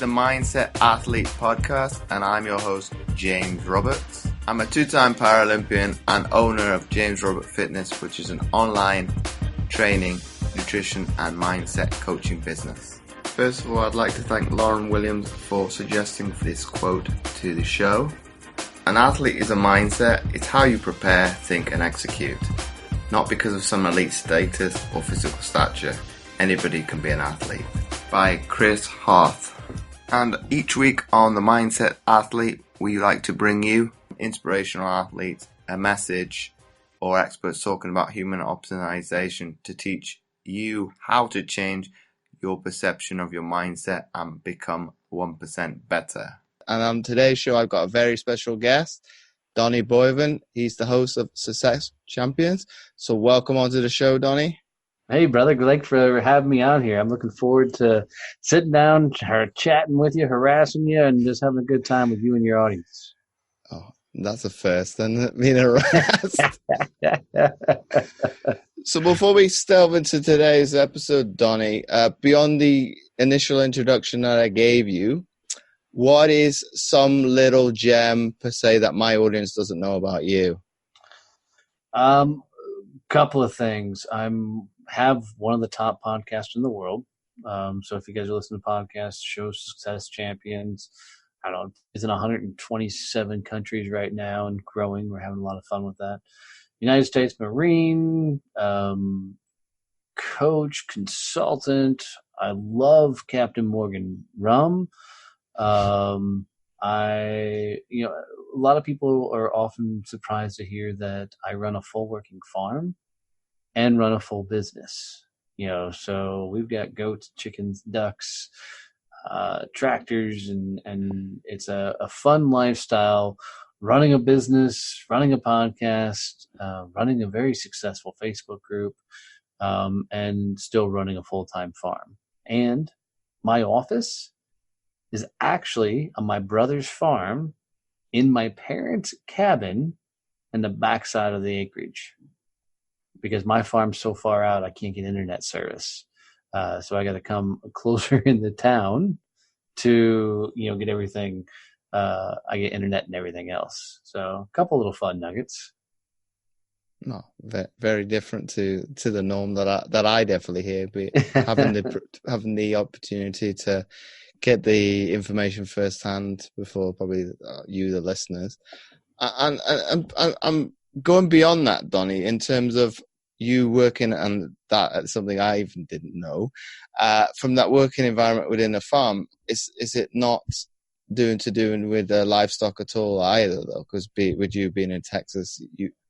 the Mindset Athlete Podcast, and I'm your host, James Roberts. I'm a two-time Paralympian and owner of James Robert Fitness, which is an online training, nutrition, and mindset coaching business. First of all, I'd like to thank Lauren Williams for suggesting this quote to the show. An athlete is a mindset. It's how you prepare, think, and execute. Not because of some elite status or physical stature. Anybody can be an athlete. By Chris Harth. And each week on the Mindset Athlete, we like to bring you inspirational athletes, a message, or experts talking about human optimization to teach you how to change your perception of your mindset and become 1% better. And on today's show, I've got a very special guest, Donnie Boivin. He's the host of Success Champions. So welcome onto the show, Donnie. Hey, brother. Thanks for having me out here. I'm looking forward to sitting down, chatting with you, harassing you, and just having a good time with you and your audience. Oh, that's a first, then, being harassed. So before we delve into today's episode, Donnie, beyond the initial introduction that I gave you, what is some little gem, per se, that my audience doesn't know about you? Couple of things. Have one of the top podcasts in the world. So if you guys are listening to podcasts, show Success Champions. I don't know, it's in 127 countries right now and growing. We're having a lot of fun with that. United States Marine, coach, consultant. I love Captain Morgan Rum. A lot of people are often surprised to hear that I run a full working farm and run a full business, so we've got goats, chickens, ducks, tractors, and it's a fun lifestyle, running a business, running a podcast, running a very successful Facebook group, and still running a full-time farm. And my office is actually on my brother's farm in my parents' cabin in the backside of the acreage. Because my farm's so far out, I can't get internet service. So I got to come closer in the town to, get everything. I get internet and everything else. So a couple little fun nuggets. No, very different to the norm that I definitely hear. But having the opportunity to get the information firsthand before probably you, the listeners, and I'm going beyond that, Donnie, in terms of you working, and that's something I even didn't know, from that working environment within a farm. Is it not doing with livestock at all either, though? Because with you being in Texas,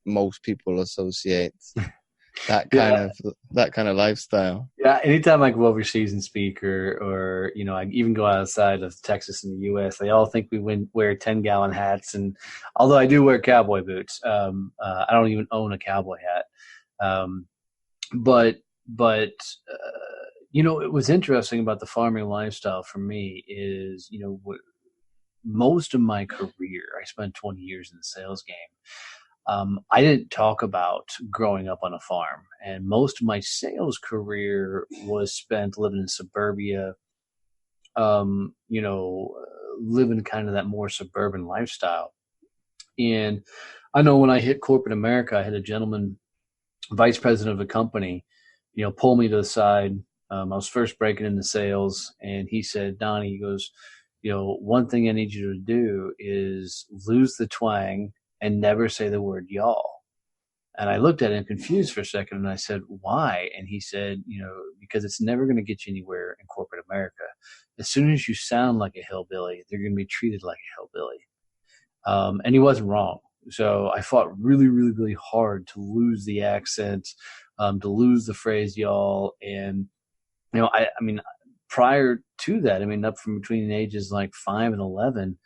most people associate that kind of lifestyle. Yeah, anytime I go overseas and speak, or I even go outside of Texas in the U.S., they all think we wear 10-gallon hats. And although I do wear cowboy boots, I don't even own a cowboy hat. But it was interesting about the farming lifestyle for me is, most of my career, I spent 20 years in the sales game. I didn't talk about growing up on a farm, and most of my sales career was spent living in suburbia, living kind of that more suburban lifestyle. And I know when I hit corporate America, I had a gentleman, vice president of a company, pull me to the side. I was first breaking into sales, and he said, Donnie, he goes, one thing I need you to do is lose the twang and never say the word y'all. And I looked at him confused for a second, and I said, why? And he said, because it's never going to get you anywhere in corporate America. As soon as you sound like a hillbilly, they're going to be treated like a hillbilly. And he wasn't wrong. So I fought really, really, really hard to lose the accent, to lose the phrase y'all. And, I mean, prior to that, up from between the ages like 5 and 11,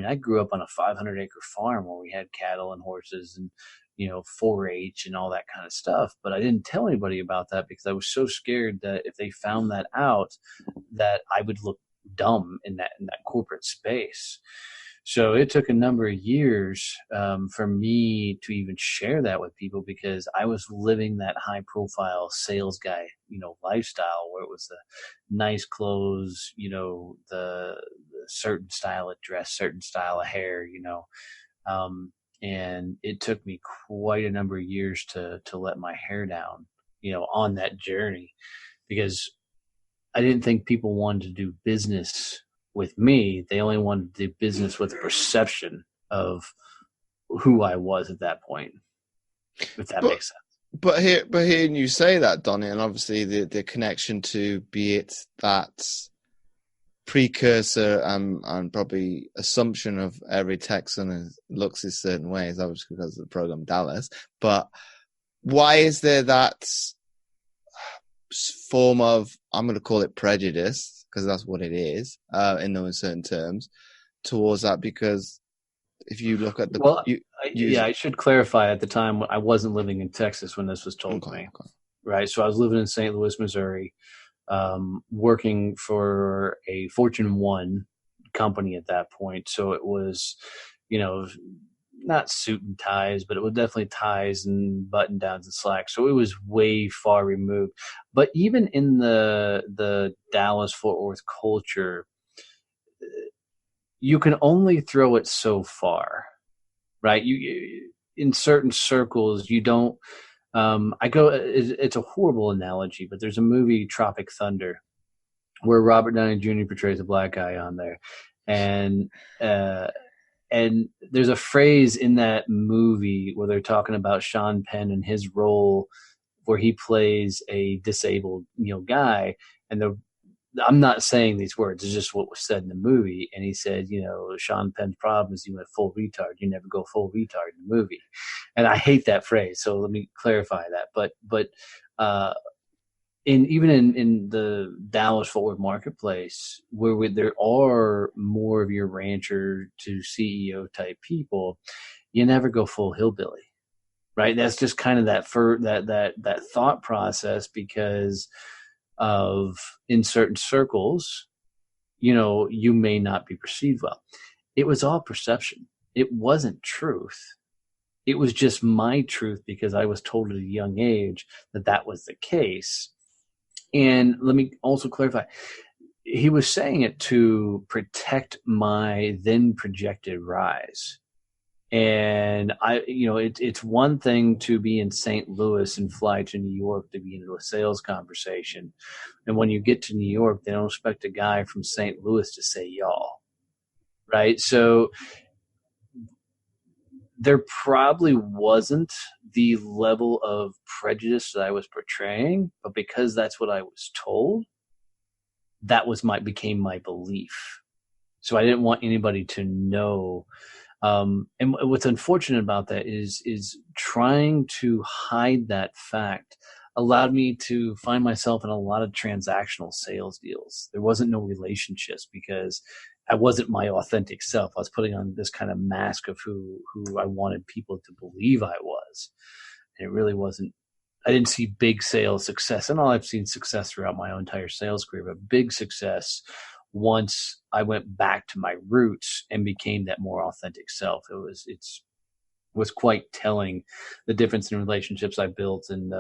I grew up on a 500-acre farm where we had cattle and horses and, 4-H and all that kind of stuff. But I didn't tell anybody about that because I was so scared that if they found that out, that I would look dumb in that corporate space. So it took a number of years for me to even share that with people, because I was living that high profile sales guy, lifestyle, where it was the nice clothes, the certain style of dress, certain style of hair, and it took me quite a number of years to let my hair down, on that journey, because I didn't think people wanted to do business with me. They only wanted to do business with the perception of who I was at that point, if that But makes sense. but hearing you say that, Donnie, and obviously the connection to, be it that precursor and probably assumption of every Texan looks a certain ways, obviously because of the program Dallas. But why is there that form of, I'm going to call it prejudice, because that's what it is, in those certain terms, towards that? Because if you look at I should clarify, at the time I wasn't living in Texas when this was told to me. Okay. Right. So I was living in St. Louis, Missouri, working for a Fortune 1 company at that point. So it was, not suit and ties, but it was definitely ties and button downs and slacks. So it was way far removed. But even in the Dallas Fort Worth culture, you can only throw it so far, right? You in certain circles, you don't. It's a horrible analogy, but there's a movie, Tropic Thunder, where Robert Downey Jr. portrays a black guy on there, and there's a phrase in that movie where they're talking about Sean Penn and his role, where he plays a disabled, guy, and I'm not saying these words, it's just what was said in the movie. And he said, Sean Penn's problem is he went full retard. You never go full retard in the movie. And I hate that phrase. So let me clarify that. But even in the Dallas Fort Worth marketplace, where there are more of your rancher to CEO type people, you never go full hillbilly, right? That's just kind of that thought process, because of, in certain circles, you may not be perceived well. It was all perception. It wasn't truth. It was just my truth, because I was told at a young age that was the case. And let me also clarify, he was saying it to protect my then projected rise. And it's one thing to be in St. Louis and fly to New York to be into a sales conversation. And when you get to New York, they don't expect a guy from St. Louis to say y'all, right? So there probably wasn't the level of prejudice that I was portraying, but because that's what I was told, that became my belief. So I didn't want anybody to know. And what's unfortunate about that is trying to hide that fact allowed me to find myself in a lot of transactional sales deals. There wasn't no relationships, because I wasn't my authentic self. I was putting on this kind of mask of who I wanted people to believe I was. And it really wasn't. I didn't see big sales success. And all I've seen success throughout my entire sales career, but big success once I went back to my roots and became that more authentic self. It was quite telling, the difference in relationships I built and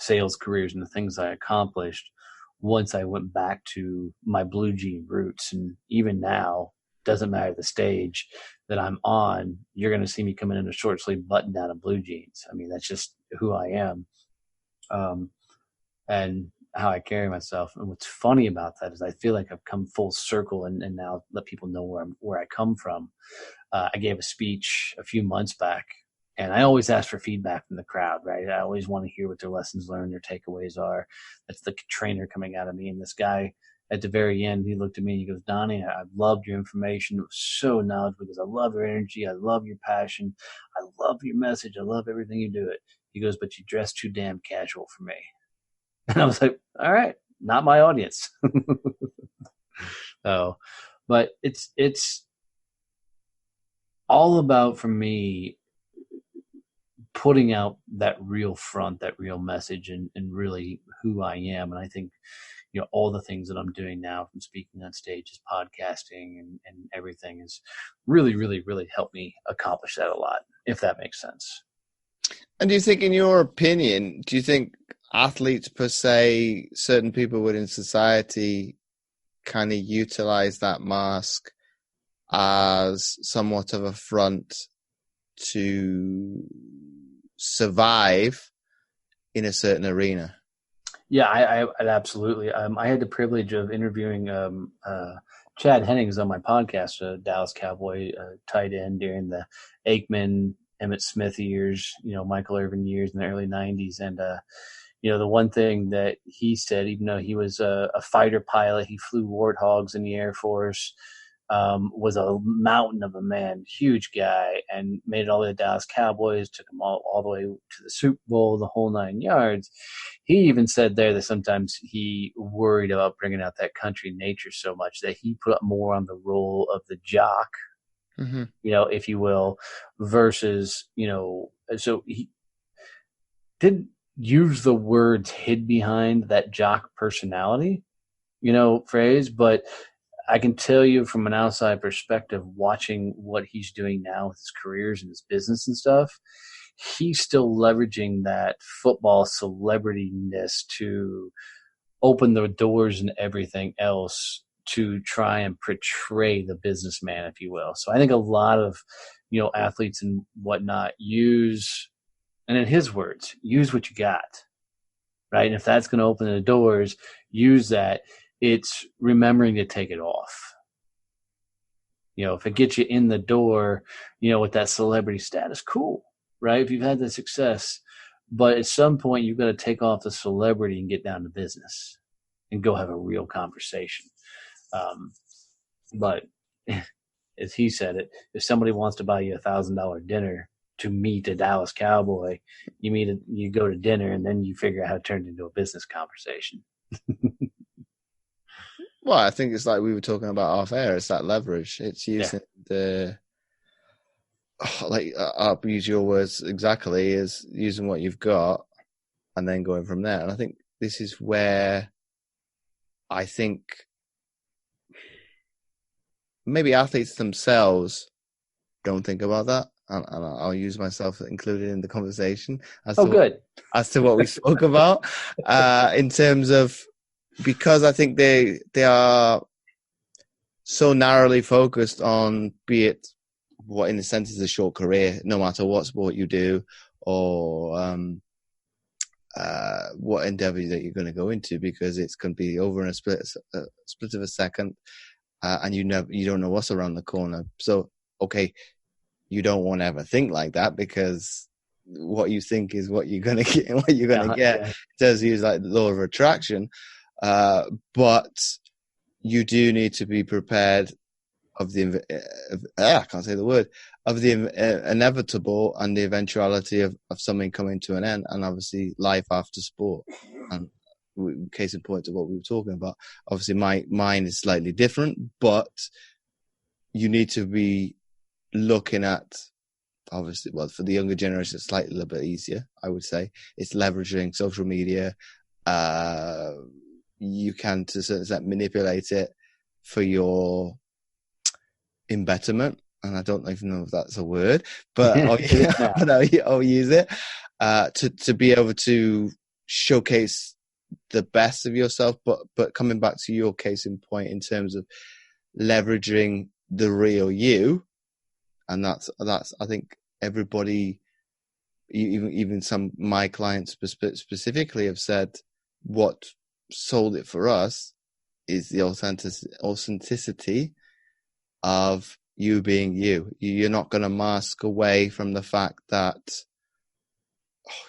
sales careers and the things I accomplished once I went back to my blue jean roots. And even now, doesn't matter the stage that I'm on, you're going to see me coming in a short sleeve button down and blue jeans. I mean, that's just who I am. And how I carry myself. And what's funny about that is I feel like I've come full circle and now let people know where I come from. I gave a speech a few months back, and I always ask for feedback from the crowd, right? I always want to hear what their lessons learned, their takeaways are. That's the trainer coming out of me. And this guy at the very end, he looked at me and he goes, Donnie, I loved your information. It was so knowledgeable, because I love your energy. I love your passion. I love your message. I love everything you do. He goes, but you dress too damn casual for me. And I was like, all right, not my audience. So, but it's all about, for me, putting out that real front, that real message, and really who I am. And I think, all the things that I'm doing now, from speaking on stages, podcasting, and everything, is really, really, really helped me accomplish that a lot, if that makes sense. And do you think, in your opinion, do you think athletes per se, certain people within society kind of utilize that mask as somewhat of a front to survive in a certain arena? Yeah, I absolutely. I had the privilege of interviewing Chad Hennings on my podcast, a Dallas Cowboy tight end during the Aikman, Emmitt Smith years, Michael Irvin years in the early 90s. And, the one thing that he said, even though he was a fighter pilot, he flew Warthogs in the Air Force, was a mountain of a man, huge guy, and made it all the way to Dallas Cowboys, took him all the way to the Super Bowl, the whole 9 yards. He even said there that sometimes he worried about bringing out that country nature so much that he put up more on the role of the jock, if you will, versus, so he didn't use the words hid behind that jock personality, phrase, but I can tell you from an outside perspective, watching what he's doing now with his careers and his business and stuff, he's still leveraging that football celebrity-ness to open the doors and everything else to try and portray the businessman, if you will. So I think a lot of, athletes and whatnot use, and in his words, use what you got, right? And if that's going to open the doors, use that. It's remembering to take it off. If it gets you in the door, with that celebrity status, cool, right? If you've had the success, but at some point you've got to take off the celebrity and get down to business and go have a real conversation. But as he said it, if somebody wants to buy you $1,000 dinner to meet a Dallas Cowboy, you go to dinner and then you figure out how to turn it into a business conversation. Well, I think it's like we were talking about off air. It's that leverage. It's using I'll use your words exactly, is using what you've got and then going from there. And I think this is where I think maybe athletes themselves don't think about that. And I'll use myself included in the conversation as to what we spoke about in terms of, because I think they are so narrowly focused on, be it what in a sense is a short career, no matter what sport you do or what endeavor that you're going to go into, because it's going to be over in a split of a second, and you don't know what's around the corner. So, okay, you don't want to ever think like that, because what you think is what you're going to get, and what you're going to get. It does use like the law of attraction. But you do need to be prepared of the I can't say the word, of the inevitable and the eventuality of something coming to an end, and obviously life after sport. And case in point to what we were talking about, obviously mine is slightly different, but you need to be looking at, obviously, well, for the younger generation, it's slightly a little bit easier, I would say. It's leveraging social media. You can, to a certain extent, manipulate it for your embetterment. And I don't even know if that's a word, but I'll use it to be able to showcase the best of yourself. But coming back to your case in point in terms of leveraging the real you, and that's I think everybody, even some my clients specifically, have said what sold it for us is the authenticity of you being you. You're not going to mask away from the fact that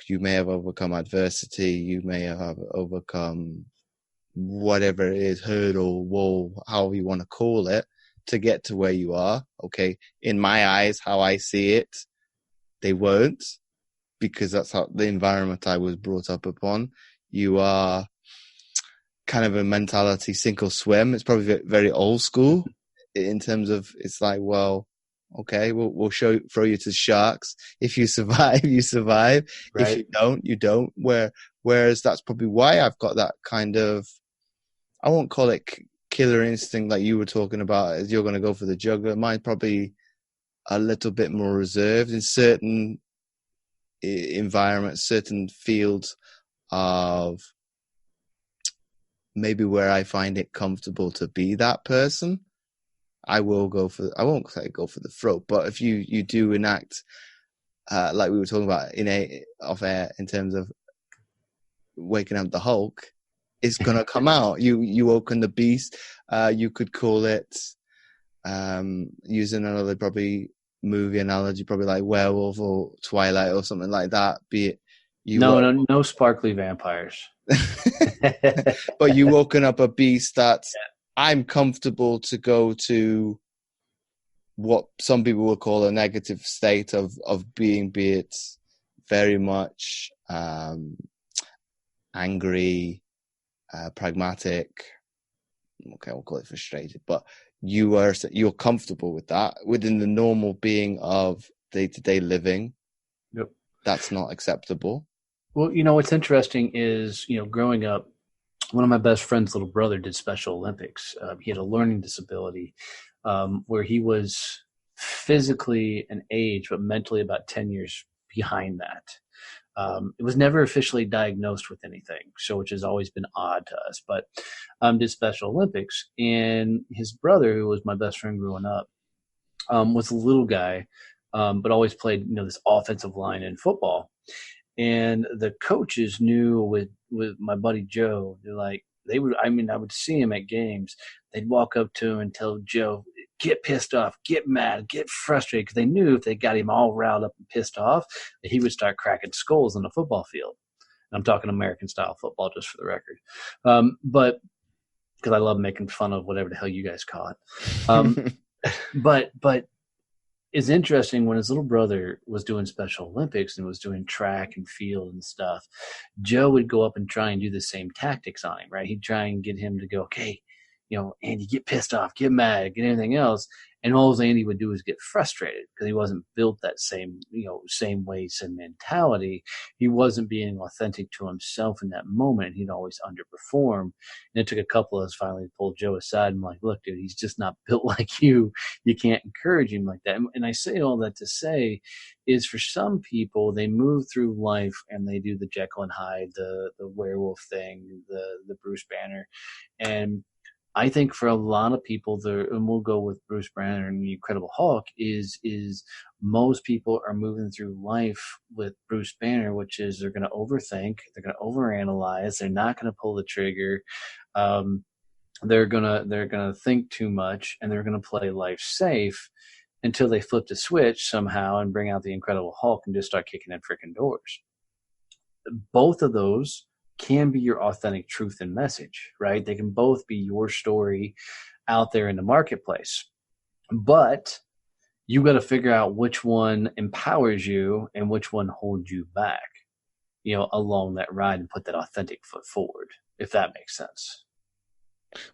you may have overcome adversity, you may have overcome whatever it is, hurdle, wall, however you want to call it, to get to where you are. Okay, in my eyes, how I see it, they weren't, because that's how the environment I was brought up upon. You are kind of a mentality, sink or swim. It's probably very old school in terms of, it's like, well, okay, we'll throw you to sharks. If you survive, you survive. Right. If you don't, you don't. Whereas that's probably why I've got that kind of I won't call it killer instinct like you were talking about, as you're going to go for the juggler. Mine's probably a little bit more reserved in certain environments, certain fields of maybe where I find it comfortable to be that person. I won't say go for the throat, but if you do enact, like we were talking about off air in terms of waking up the Hulk, it's gonna come out. You open the beast. You could call it, using another probably movie analogy, probably like werewolf or Twilight or something like that. Be it no sparkly vampires. But you woken up a beast that I'm comfortable to go to what some people will call a negative state of being, be it very much angry, pragmatic. Okay, we'll call it frustrated, but you're comfortable with that within the normal being of day-to-day living. Yep. That's not acceptable. Well, what's interesting is, growing up, one of my best friend's little brother did Special Olympics. He had a learning disability where he was physically an age, but mentally about 10 years behind that. It was never officially diagnosed with anything, which has always been odd to us, but did Special Olympics. And his brother, who was my best friend growing up, was a little guy, but always played, this offensive line in football. And the coaches knew with my buddy Joe, they're like, I would see him at games. They'd walk up to him and tell Joe, get pissed off, get mad, get frustrated, because they knew if they got him all riled up and pissed off, that he would start cracking skulls on the football field. And I'm talking American style football, just for the record. But because I love making fun of whatever the hell you guys call it. But it's interesting, when his little brother was doing Special Olympics and was doing track and field and stuff, Joe would go up and try and do the same tactics on him, right? He'd try and get him to go, okay, Andy, get pissed off, get mad, get anything else. And all Andy would do is get frustrated because he wasn't built that same way, same mentality. He wasn't being authentic to himself in that moment. He'd always underperform. And it took a couple of us finally to pull Joe aside and like, look, dude, he's just not built like you. You can't encourage him like that. And I say all that to say is, for some people, they move through life and they do the Jekyll and Hyde, the werewolf thing, the Bruce Banner. And I think for a lot of people, and we'll go with Bruce Banner and the Incredible Hulk, is most people are moving through life with Bruce Banner, which is they're going to overthink, they're going to overanalyze, they're not going to pull the trigger, they're gonna think too much, and they're gonna play life safe until they flip the switch somehow and bring out the Incredible Hulk and just start kicking in freaking doors. Both of those can be your authentic truth and message, right? They can both be your story out there in the marketplace. But you got to figure out which one empowers you and which one holds you back, along that ride, and put that authentic foot forward, if that makes sense.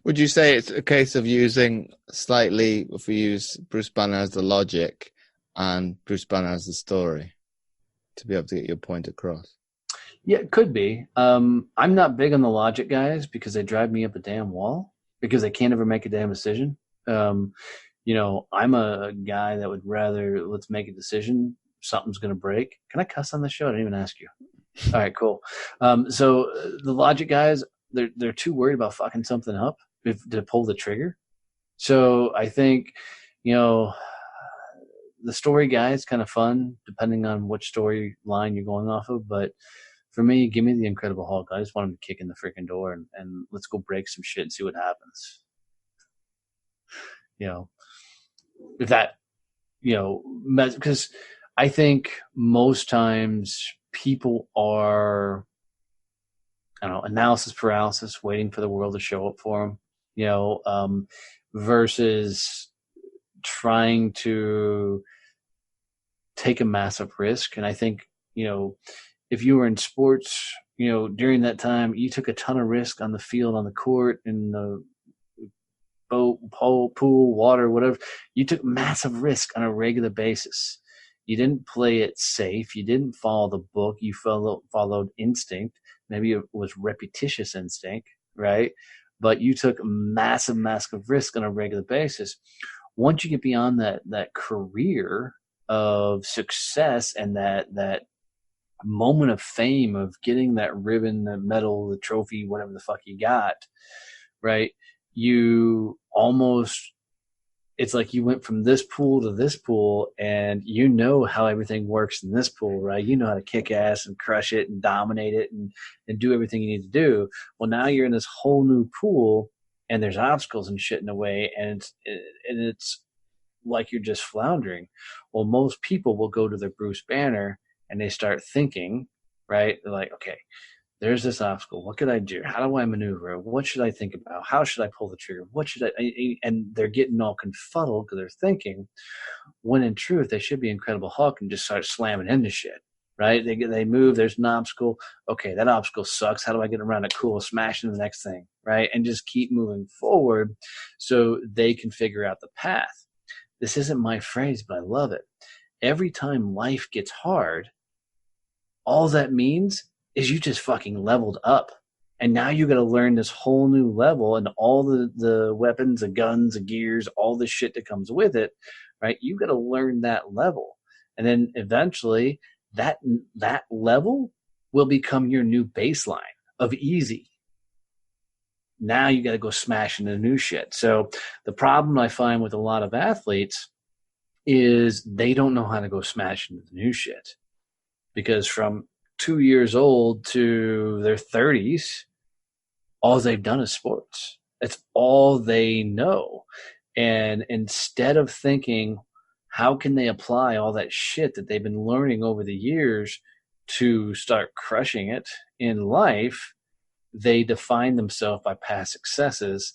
Would you say it's a case of using slightly, if we use Bruce Banner as the logic and Bruce Banner as the story, to be able to get your point across? Yeah, it could be. I'm not big on the logic guys because they drive me up a damn wall because they can't ever make a damn decision. I'm a guy that would rather, let's make a decision. Something's going to break. Can I cuss on the show? I didn't even ask you. All right, cool. So the logic guys, they're too worried about fucking something up to pull the trigger. So I think, the story guy is kind of fun depending on which storyline you're going off of, but for me, give me the Incredible Hulk. I just want him to kick in the freaking door and let's go break some shit and see what happens. If that, because I think most times people are, analysis paralysis, waiting for the world to show up for them, versus trying to take a massive risk. And I think, if you were in sports, during that time, you took a ton of risk on the field, on the court, in the boat, pool, water, whatever. You took massive risk on a regular basis. You didn't play it safe. You didn't follow the book. You followed instinct. Maybe it was repetitious instinct, right? but you took massive risk on a regular basis. Once you get beyond that career of success and that moment of fame of getting that ribbon, the medal, the trophy, whatever the fuck you got, right? You almost, it's like you went from this pool to this pool, and you know how everything works in this pool, right? You know how to kick ass and crush it and dominate it and do everything you need to do. Well, now you're in this whole new pool, and there's obstacles and shit in the way, and it's like you're just floundering. Well, most people will go to their Bruce Banner and they start thinking, right? They're like, okay, there's this obstacle. What could I do? How do I maneuver? What should I think about? How should I pull the trigger? What should I? And they're getting all confuddled because they're thinking, when in truth, they should be Incredible Hulk and just start slamming into shit, right? They move. There's an obstacle. Okay, that obstacle sucks. How do I get around it? Cool. Smash into the next thing, right? And just keep moving forward so they can figure out the path. This isn't my phrase, but I love it. Every time life gets hard, all that means is you just fucking leveled up. And now you got to learn this whole new level and all the weapons, the guns, the gears, all the shit that comes with it, right? You got to learn that level. And then eventually that level will become your new baseline of easy. Now you got to go smash into new shit. So the problem I find with a lot of athletes is they don't know how to go smash into the new shit. Because from 2 years old to their 30s, all they've done is sports. That's all they know. And instead of thinking, how can they apply all that shit that they've been learning over the years to start crushing it in life, they define themselves by past successes,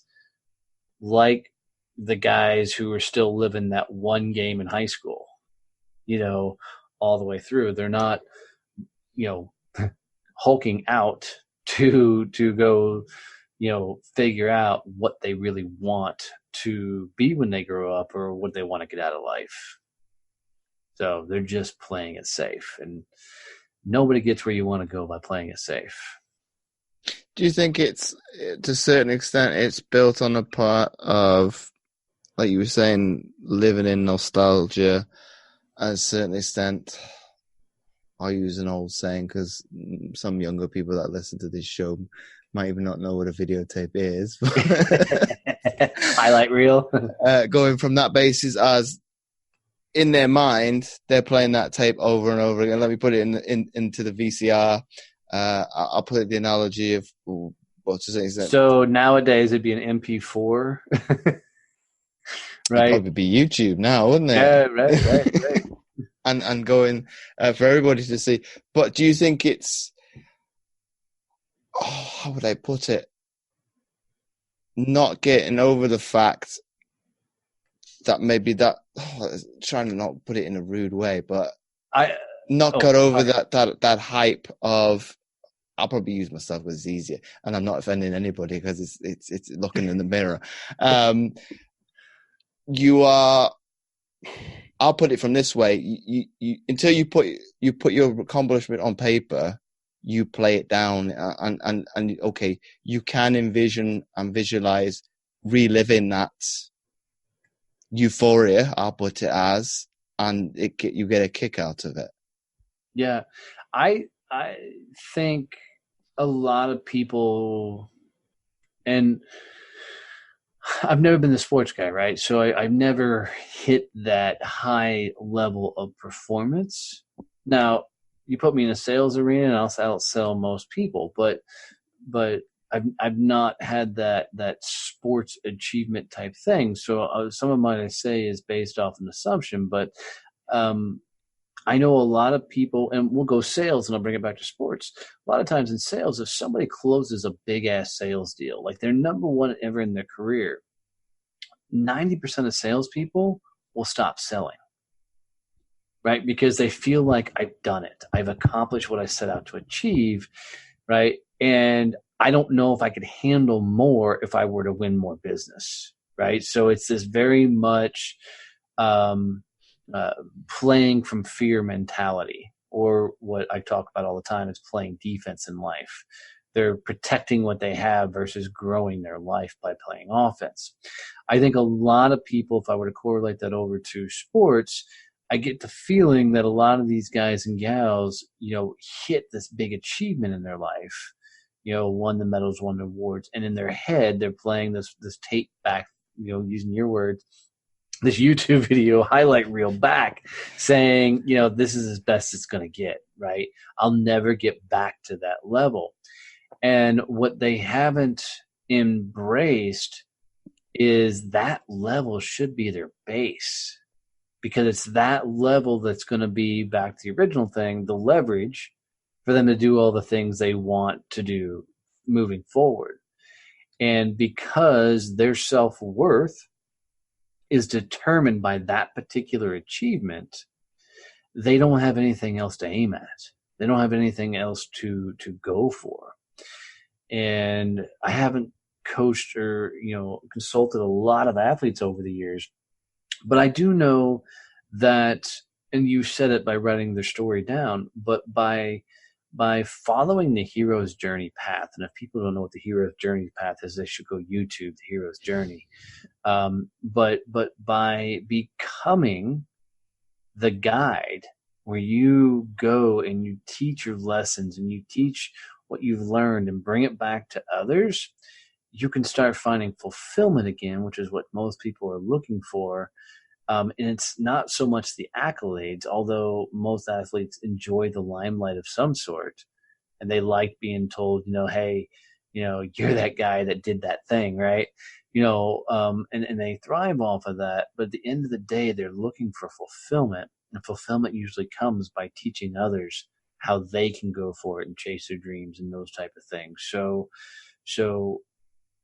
like the guys who are still living that one game in high school, all the way through. They're not, hulking out to go, figure out what they really want to be when they grow up or what they want to get out of life. So they're just playing it safe, and nobody gets where you want to go by playing it safe. Do you think it's, to a certain extent, it's built on a part of, like you were saying, living in nostalgia, at a certain extent? I'll use an old saying because some younger people that listen to this show might even not know what a videotape is. Highlight reel. Going from that basis, as in their mind, they're playing that tape over and over again. Let me put it into the VCR. I'll put the analogy of what's the saying? So nowadays it'd be an MP4, right? It'd probably be YouTube now, wouldn't it? Yeah, right. And going for everybody to see. But do you think it's, how would I put it? Not getting over the fact that maybe trying to not put it in a rude way, but got over that hype of, I'll probably use myself because it's easier, and I'm not offending anybody because it's looking in the mirror. You are. I'll put it from this way: you until you put your accomplishment on paper, you play it down, and okay, you can envision and visualize reliving that euphoria. I'll put it as, and you get a kick out of it. Yeah, I think a lot of people, and I've never been the sports guy, right? So I've never hit that high level of performance. Now, you put me in a sales arena, and I'll outsell most people, but I've not had that sports achievement type thing. So some of what I say is based off an assumption, but I know a lot of people, and we'll go sales, and I'll bring it back to sports. A lot of times in sales, if somebody closes a big-ass sales deal, like their number one ever in their career, 90% of salespeople will stop selling, right? Because they feel like, I've done it. I've accomplished what I set out to achieve, right? And I don't know if I could handle more if I were to win more business, right? So it's this very much playing from fear mentality, or what I talk about all the time is playing defense in life, they're protecting what they have versus growing their life by playing offense. I think a lot of people, if I were to correlate that over to sports, I get the feeling that a lot of these guys and gals, hit this big achievement in their life, won the medals, won the awards, and in their head, they're playing this tape back, using your words, this YouTube video highlight reel back saying, this is as best it's going to get, right? I'll never get back to that level. And what they haven't embraced is that level should be their base, because it's that level that's going to be, back to the original thing, the leverage for them to do all the things they want to do moving forward. And because their self-worth is determined by that particular achievement, they don't have anything else to aim at. They don't have anything else to go for. And I haven't coached or, consulted a lot of athletes over the years, but I do know that, and you said it by writing their story down, but by following the hero's journey path, and if people don't know what the hero's journey path is, they should go YouTube the hero's journey. But by becoming the guide where you go and you teach your lessons and you teach what you've learned and bring it back to others, you can start finding fulfillment again, which is what most people are looking for. And it's not so much the accolades, although most athletes enjoy the limelight of some sort, and they like being told, hey, you're that guy that did that thing, right? And they thrive off of that. But at the end of the day, they're looking for fulfillment, and fulfillment usually comes by teaching others how they can go for it and chase their dreams and those type of things. So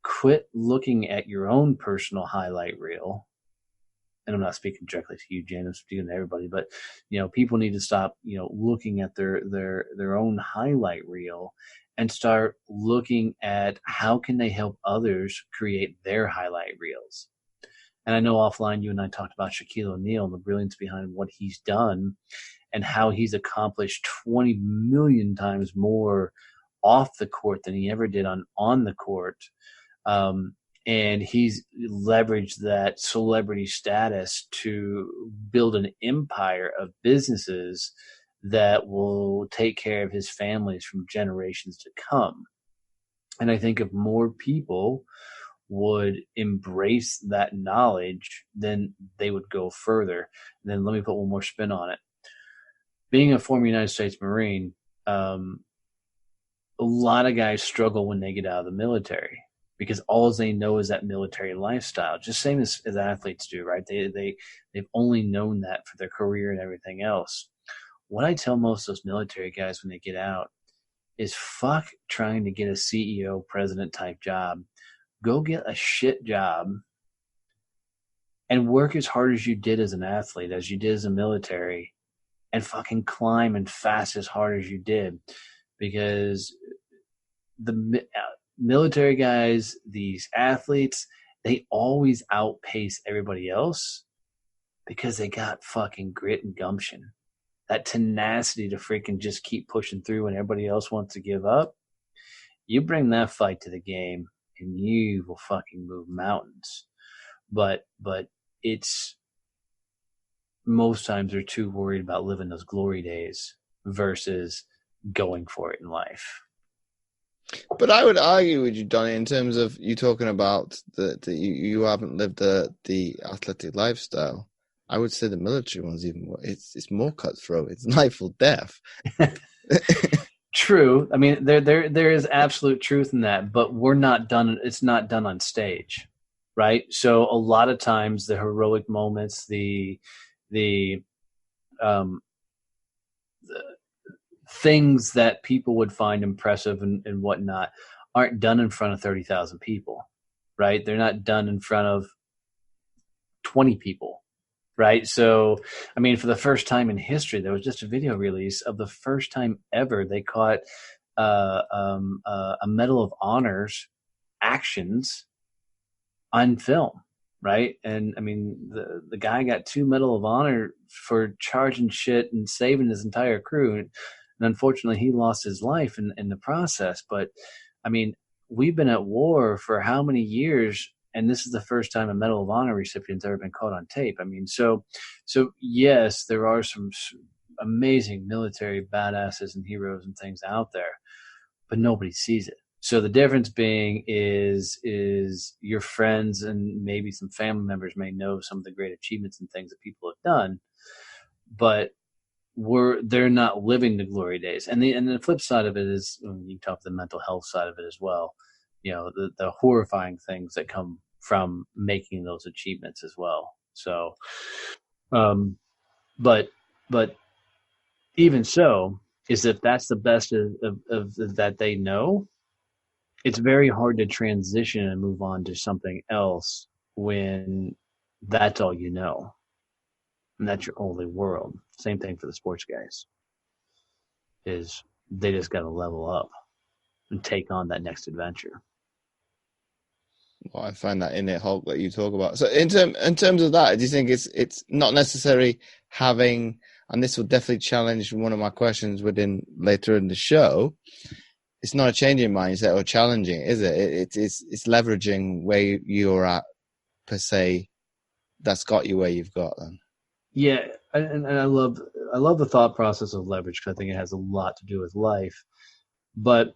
quit looking at your own personal highlight reel. And I'm not speaking directly to you, Jen, I'm speaking to everybody, but people need to stop, looking at their own highlight reel and start looking at how can they help others create their highlight reels. And I know offline you and I talked about Shaquille O'Neal and the brilliance behind what he's done and how he's accomplished 20 million times more off the court than he ever did on the court. And he's leveraged that celebrity status to build an empire of businesses that will take care of his families from generations to come. And I think if more people would embrace that knowledge, then they would go further. And then let me put one more spin on it. Being a former United States Marine, a lot of guys struggle when they get out of the military, because all they know is that military lifestyle, just same as athletes do, right? They've only known that for their career and everything else. What I tell most of those military guys when they get out is fuck trying to get a CEO, president type job. Go get a shit job and work as hard as you did as an athlete, as you did as a military, and fucking climb and fast as hard as you did. Because the military guys, these athletes, they always outpace everybody else because they got fucking grit and gumption. That tenacity to freaking just keep pushing through when everybody else wants to give up. You bring that fight to the game and you will fucking move mountains. But it's, most times they're too worried about living those glory days versus going for it in life. But I would argue with you, Donnie, in terms of you talking about that you haven't lived the athletic lifestyle. I would say the military one's even more. It's more cutthroat. It's life or death. True. I mean, there is absolute truth in that, but we're not done. It's not done on stage, right? So a lot of times the heroic moments, the things that people would find impressive and whatnot aren't done in front of 30,000 people, right? They're not done in front of 20 people, right? So, I mean, for the first time in history, there was just a video release of the first time ever they caught a Medal of Honors actions on film, right? And I mean, the guy got 2 Medal of Honor for charging shit and saving his entire crew. And unfortunately, he lost his life in the process. But I mean, we've been at war for how many years? And this is the first time a Medal of Honor recipient's ever been caught on tape. I mean, so yes, there are some amazing military badasses and heroes and things out there, but nobody sees it. So the difference being is your friends and maybe some family members may know some of the great achievements and things that people have done, but they're not living the glory days. And the flip side of it is, you talk the mental health side of it as well. You know, the horrifying things that come from making those achievements as well. So, but even so, is if that's the best of that they know, it's very hard to transition and move on to something else when that's all you know. And that's your only world. Same thing for the sports guys. Is they just got to level up and take on that next adventure. Well, I find that innate Hulk that you talk about. So in terms of that, do you think it's not necessary having, and this will definitely challenge one of my questions within later in the show, it's not a changing mindset or challenging, is it? It's leveraging where you're at per se. That's got you where you've got then. Yeah, and I love the thought process of leverage, because I think it has a lot to do with life. But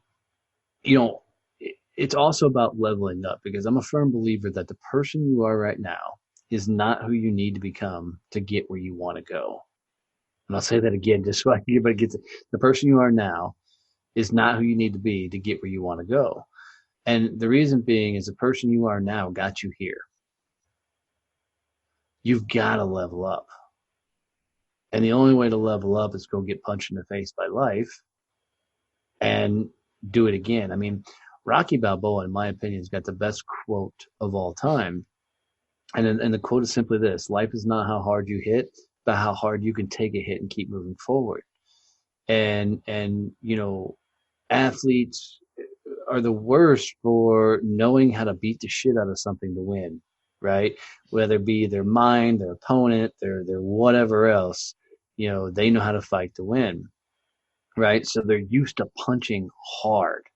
you know, it's also about leveling up, because I'm a firm believer that the person you are right now is not who you need to become to get where you want to go. And I'll say that again, just so everybody gets it. The person you are now is not who you need to be to get where you want to go. And the reason being is the person you are now got you here. You've got to level up. And the only way to level up is go get punched in the face by life and do it again. I mean, Rocky Balboa, in my opinion, has got the best quote of all time. And the quote is simply this: life is not how hard you hit, but how hard you can take a hit and keep moving forward. And you know, athletes are the worst for knowing how to beat the shit out of something to win, right? Whether it be their mind, their opponent, their whatever else, you know, they know how to fight to win, right? So they're used to punching hard.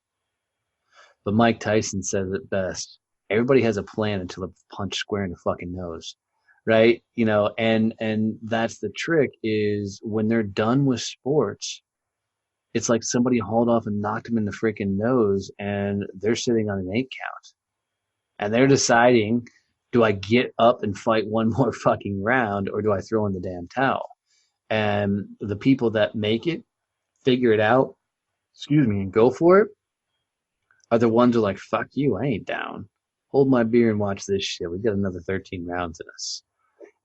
But Mike Tyson says it best: everybody has a plan until they're punched square in the fucking nose, right? You know, and that's the trick, is when they're done with sports, it's like somebody hauled off and knocked them in the freaking nose, and they're sitting on an 8 count. And they're deciding, do I get up and fight one more fucking round, or do I throw in the damn towel? And the people that make it, figure it out, and go for it, are the ones who are like, fuck you, I ain't down. Hold my beer and watch this shit. We got another 13 rounds in us.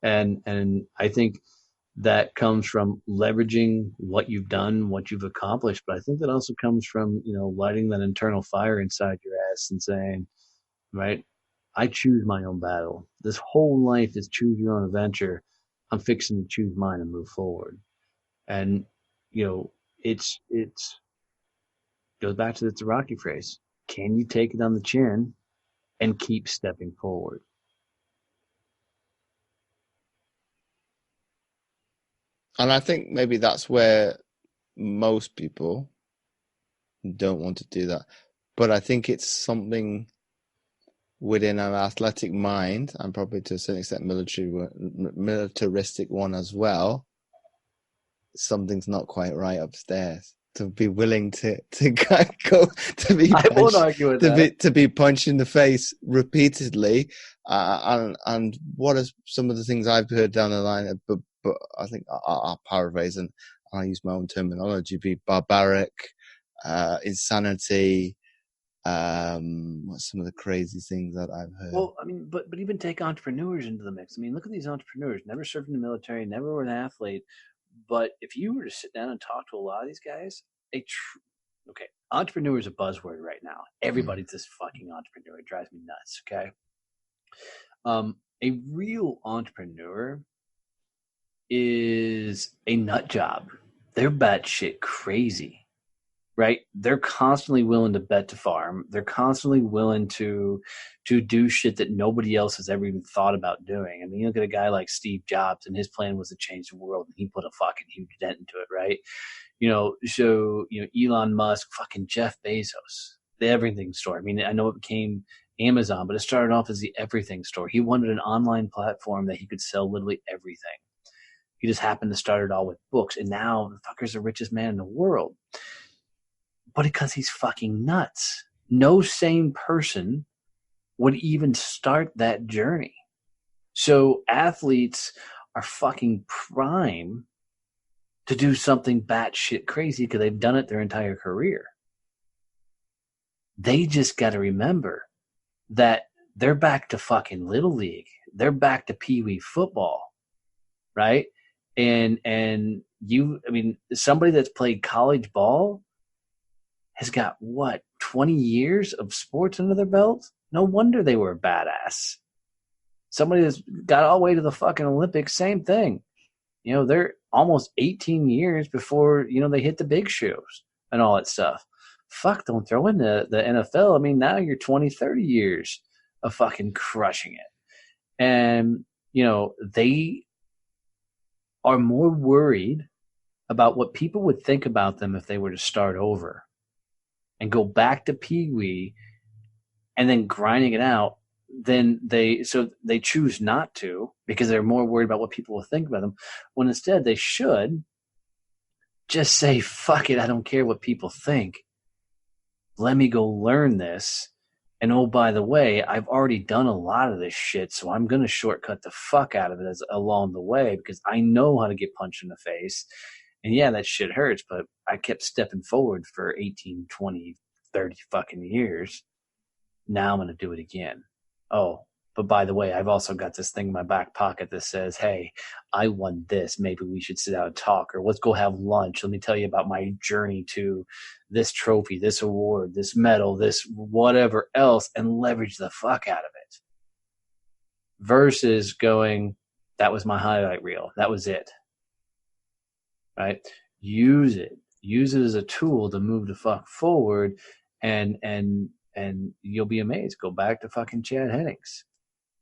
And I think that comes from leveraging what you've done, what you've accomplished. But I think that also comes from, you know, lighting that internal fire inside your ass and saying, right, I choose my own battle. This whole life is choose your own adventure. I'm fixing to choose mine and move forward. And, you know, it's goes back to the Rocky phrase: can you take it on the chin and keep stepping forward? And I think maybe that's where most people don't want to do that. But I think it's something within an athletic mind, and probably to a certain extent militaristic one as well. Something's not quite right upstairs. To be willing to go to be I won't argue with that. To be punched in the face repeatedly, and what are some of the things I've heard down the line? But I think I'll paraphrase and I'll use my own terminology: be barbaric, insanity. What's some of the crazy things that I've heard? Well, I mean, but even take entrepreneurs into the mix. I mean, look at these entrepreneurs. Never served in the military, never were an athlete. But if you were to sit down and talk to a lot of these guys, okay, entrepreneur is a buzzword right now. Everybody's this fucking entrepreneur. It drives me nuts. Okay, a real entrepreneur is a nut job. They're batshit crazy. Right? They're constantly willing to bet to farm. They're constantly willing to do shit that nobody else has ever even thought about doing. I mean, you look at a guy like Steve Jobs, and his plan was to change the world, and he put a fucking huge dent into it, right? Elon Musk, fucking Jeff Bezos, the everything store. I mean, I know it became Amazon, but it started off as the everything store. He wanted an online platform that he could sell literally everything. He just happened to start it all with books, and now the fucker's the richest man in the world. But because he's fucking nuts. No sane person would even start that journey. So athletes are fucking prime to do something batshit crazy because they've done it their entire career. They just got to remember that they're back to fucking Little League. They're back to Pee Wee football, right? And somebody that's played college ball has got 20 years of sports under their belt? No wonder they were a badass. Somebody that's got all the way to the fucking Olympics, same thing. They're almost 18 years before, they hit the big shows and all that stuff. Fuck, don't throw in the NFL. I mean, now you're 20, 30 years of fucking crushing it. And, they are more worried about what people would think about them if they were to start over and go back to Pee Wee and then grinding it out. Then they choose not to because they're more worried about what people will think about them, when instead they should just say, fuck it, I don't care what people think. Let me go learn this. And oh, by the way, I've already done a lot of this shit, so I'm going to shortcut the fuck out of it along the way because I know how to get punched in the face. And yeah, that shit hurts, but I kept stepping forward for 18, 20, 30 fucking years. Now I'm going to do it again. Oh, but by the way, I've also got this thing in my back pocket that says, hey, I won this. Maybe we should sit down and talk, or let's go have lunch. Let me tell you about my journey to this trophy, this award, this medal, this whatever else, and leverage the fuck out of it. Versus going, that was my highlight reel. That was it. Right? Use it. Use it as a tool to move the fuck forward, and you'll be amazed. Go back to fucking Chad Hennings.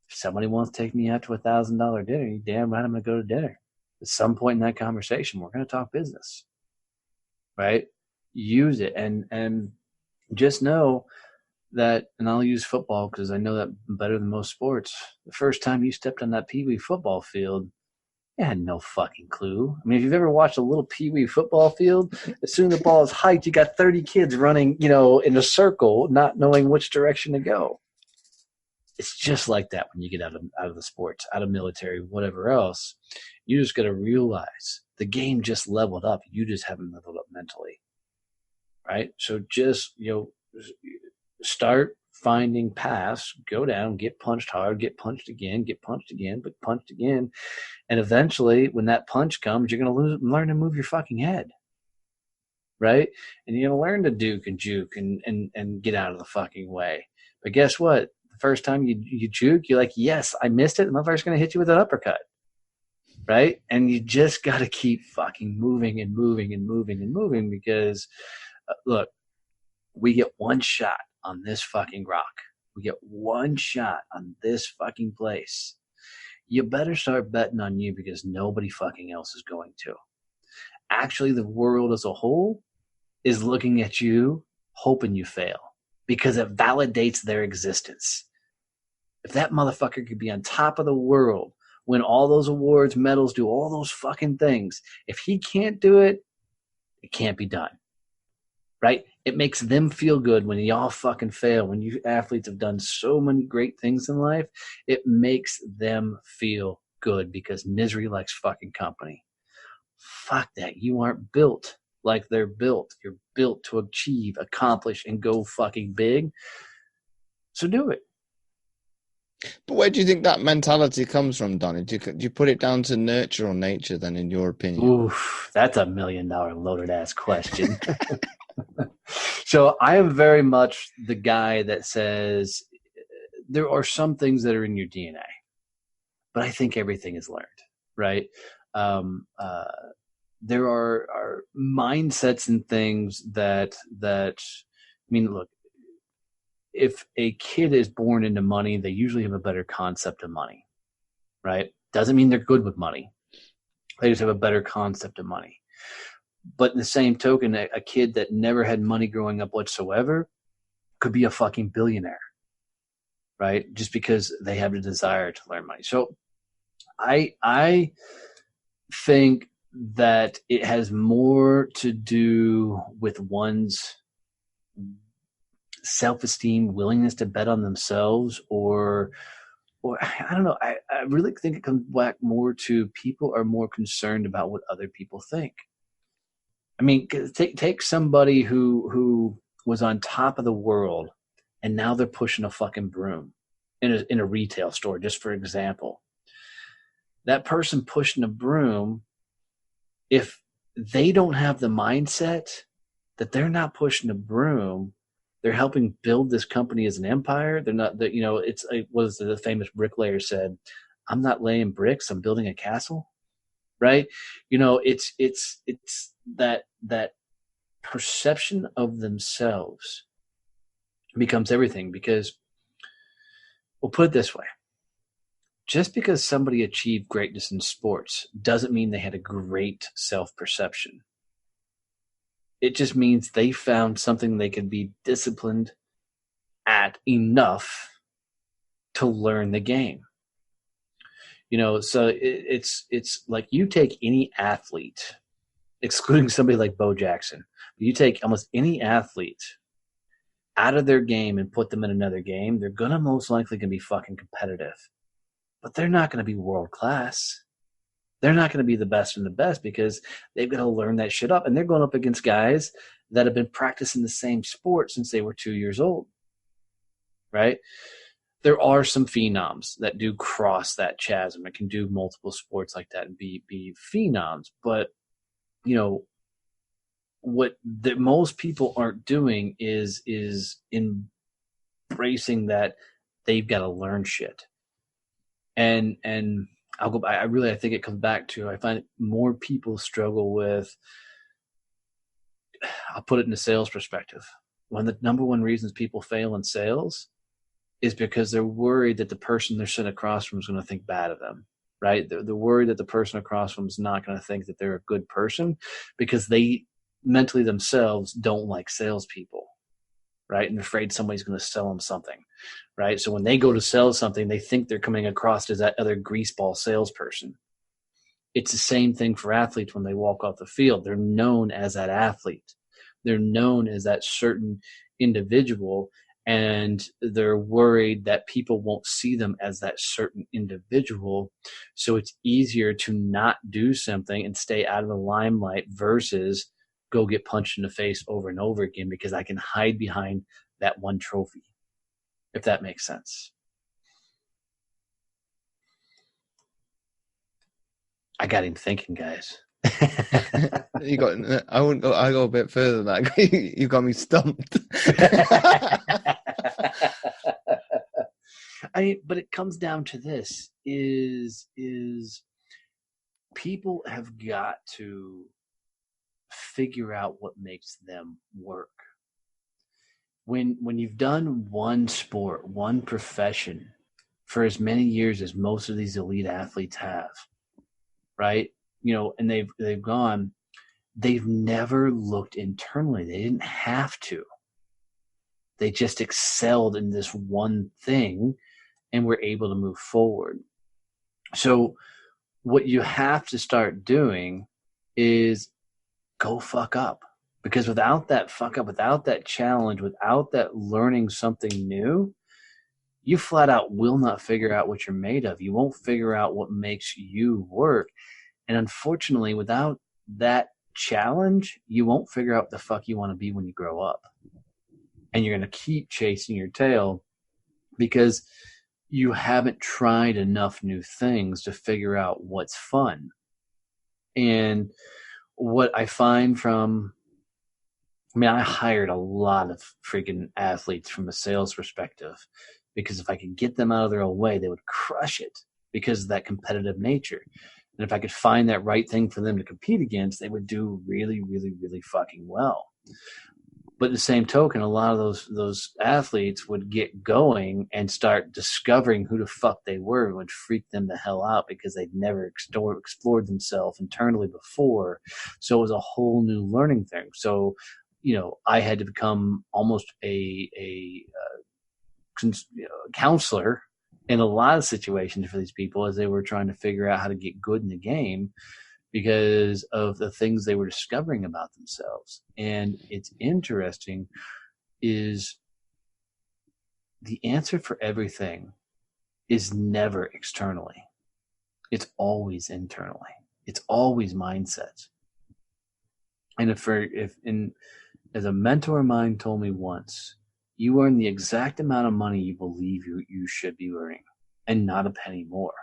If somebody wants to take me out to $1,000 dinner, you damn right I'm going to go to dinner. At some point in that conversation, we're going to talk business, right? Use it and just know that, and I'll use football because I know that better than most sports. The first time you stepped on that Pee Wee football field, you had no fucking clue. I mean, if you've ever watched a little Pee Wee football field, as soon as the ball is hiked, you got 30 kids running, in a circle, not knowing which direction to go. It's just like that when you get out of the sports, out of military, whatever else. You just got to realize the game just leveled up. You just haven't leveled up mentally, right? So just, start finding paths, go down, get punched hard, get punched again, but punched again. And eventually, when that punch comes, you're going to learn to move your fucking head, right? And you're going to learn to duke and juke and get out of the fucking way. But guess what? The first time you juke, you're like, yes, I missed it. The motherfucker's going to hit you with an uppercut, right? And you just got to keep fucking moving and moving and moving and moving because, look, we get one shot on this fucking rock. We get one shot on this fucking place. You better start betting on you because nobody fucking else is going to. Actually, the world as a whole is looking at you, hoping you fail because it validates their existence. If that motherfucker could be on top of the world, win all those awards, medals, do all those fucking things, if he can't do it, it can't be done. Right? It makes them feel good when y'all fucking fail. When you athletes have done so many great things in life, it makes them feel good because misery likes fucking company. Fuck that. You aren't built like they're built. You're built to achieve, accomplish, and go fucking big. So do it. But where do you think that mentality comes from, Donnie? Do you put it down to nurture or nature then, in your opinion? Oof, that's $1 million loaded ass question. So I am very much the guy that says there are some things that are in your DNA, but I think everything is learned, right? There are mindsets and things that I mean, look, if a kid is born into money, they usually have a better concept of money, right? Doesn't mean they're good with money. They just have a better concept of money. But in the same token, a kid that never had money growing up whatsoever could be a fucking billionaire, right? Just because they have the desire to learn money. So I think that it has more to do with one's self-esteem, willingness to bet on themselves, or I don't know. I really think it comes back more to people are more concerned about what other people think. I mean, take somebody who was on top of the world and now they're pushing a fucking broom in a retail store, just for example. That person pushing a broom, if they don't have the mindset that they're not pushing a broom, they're helping build this company as an empire. They're not that, it's like, what is the famous bricklayer said, I'm not laying bricks, I'm building a castle. Right? It's that perception of themselves becomes everything, because we'll put it this way. Just because somebody achieved greatness in sports doesn't mean they had a great self-perception. It just means they found something they could be disciplined at enough to learn the game. So it's like you take any athlete, excluding somebody like Bo Jackson, you take almost any athlete out of their game and put them in another game, they're going to most likely going to be fucking competitive. But they're not going to be world class. They're not going to be the best and the best because they've got to learn that shit up. And they're going up against guys that have been practicing the same sport since they were 2 years old. Right? There are some phenoms that do cross that chasm and can do multiple sports like that and be phenoms. But, what most people aren't doing is embracing that they've got to learn shit. And I think it comes back to, I find more people struggle with, I'll put it in a sales perspective. One of the number one reasons people fail in sales is because they're worried that the person they're sitting across from is going to think bad of them, right? They're worried that the person across from is not going to think that they're a good person because they mentally themselves don't like salespeople, right? And they're afraid somebody's going to sell them something, right? So when they go to sell something, they think they're coming across as that other greaseball salesperson. It's the same thing for athletes when they walk off the field. They're known as that athlete. They're known as that certain individual, and they're worried that people won't see them as that certain individual. So it's easier to not do something and stay out of the limelight versus go get punched in the face over and over again because I can hide behind that one trophy, if that makes sense. I got him thinking, guys. I go a bit further than that. You got me stumped. But it comes down to this is people have got to figure out what makes them work. When you've done one sport, one profession for as many years as most of these elite athletes have, right? And they've gone, they've never looked internally. They didn't have to. They just excelled in this one thing and were able to move forward. So what you have to start doing is go fuck up. Because without that fuck up, without that challenge, without that learning something new, you flat out will not figure out what you're made of. You won't figure out what makes you work. And unfortunately, without that challenge, you won't figure out what the fuck you want to be when you grow up. And you're going to keep chasing your tail because you haven't tried enough new things to figure out what's fun. And what I find I hired a lot of freaking athletes from a sales perspective because if I could get them out of their own way, they would crush it because of that competitive nature. And if I could find that right thing for them to compete against, they would do really, really, really fucking well. But the same token, a lot of those athletes would get going and start discovering who the fuck they were. It would freak them the hell out because they'd never explored themselves internally before. So it was a whole new learning thing. So, I had to become almost a counselor in a lot of situations for these people as they were trying to figure out how to get good in the game, because of the things they were discovering about themselves. And it's interesting is the answer for everything is never externally. It's always internally. It's always mindset. And as a mentor of mine told me once, you earn the exact amount of money you believe you should be earning, and not a penny more.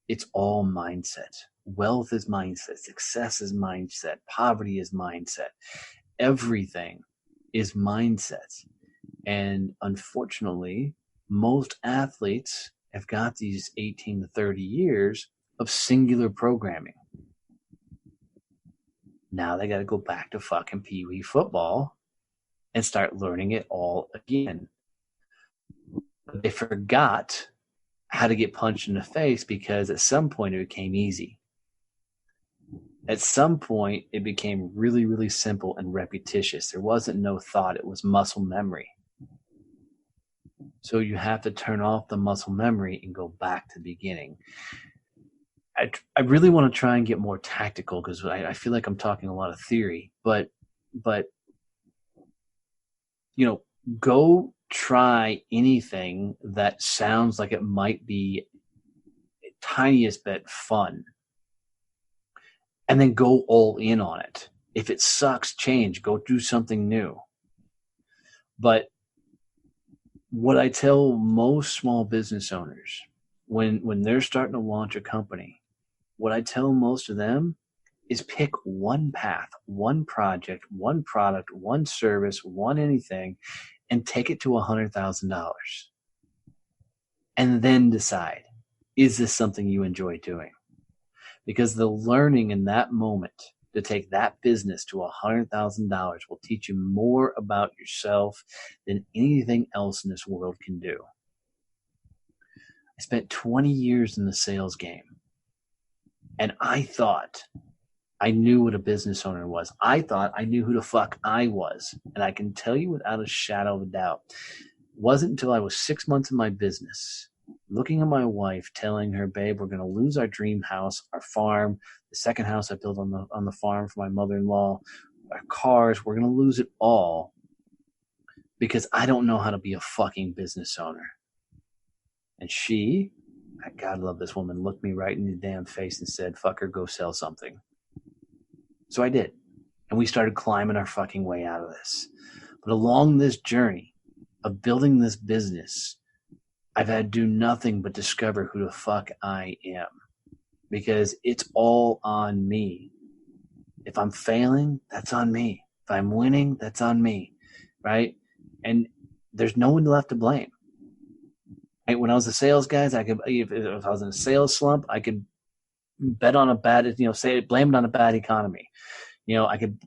It's all mindset. Wealth is mindset. Success is mindset. Poverty is mindset. Everything is mindset. And unfortunately, most athletes have got these 18 to 30 years of singular programming. Now they got to go back to fucking Pee Wee football and start learning it all again. But they forgot how to get punched in the face because at some point it became easy. At some point, it became really, really simple and repetitious. There wasn't no thought. It was muscle memory. So you have to turn off the muscle memory and go back to the beginning. I really want to try and get more tactical because I feel like I'm talking a lot of theory. But go try anything that sounds like it might be the tiniest bit fun. And then go all in on it. If it sucks, change. Go do something new. But what I tell most small business owners when they're starting to launch a company, what I tell most of them is pick one path, one project, one product, one service, one anything, and take it to $100,000. And then decide, is this something you enjoy doing? Because the learning in that moment to take that business to $100,000 will teach you more about yourself than anything else in this world can do. I spent 20 years in the sales game, and I thought I knew what a business owner was. I thought I knew who the fuck I was. And I can tell you without a shadow of a doubt, it wasn't until I was 6 months in my business looking at my wife, telling her, babe, we're going to lose our dream house, our farm, the second house I built on the farm for my mother-in-law, our cars, we're going to lose it all because I don't know how to be a fucking business owner. And she, I God love this woman, looked me right in the damn face and said, fucker, go sell something. So I did. And we started climbing our fucking way out of this. But along this journey of building this business, I've had to do nothing but discover who the fuck I am, because it's all on me. If I'm failing, that's on me. If I'm winning, that's on me, right? And there's no one left to blame. Right? When I was a sales guy, if I was in a sales slump, I could bet on a bad, blame it on a bad economy. I could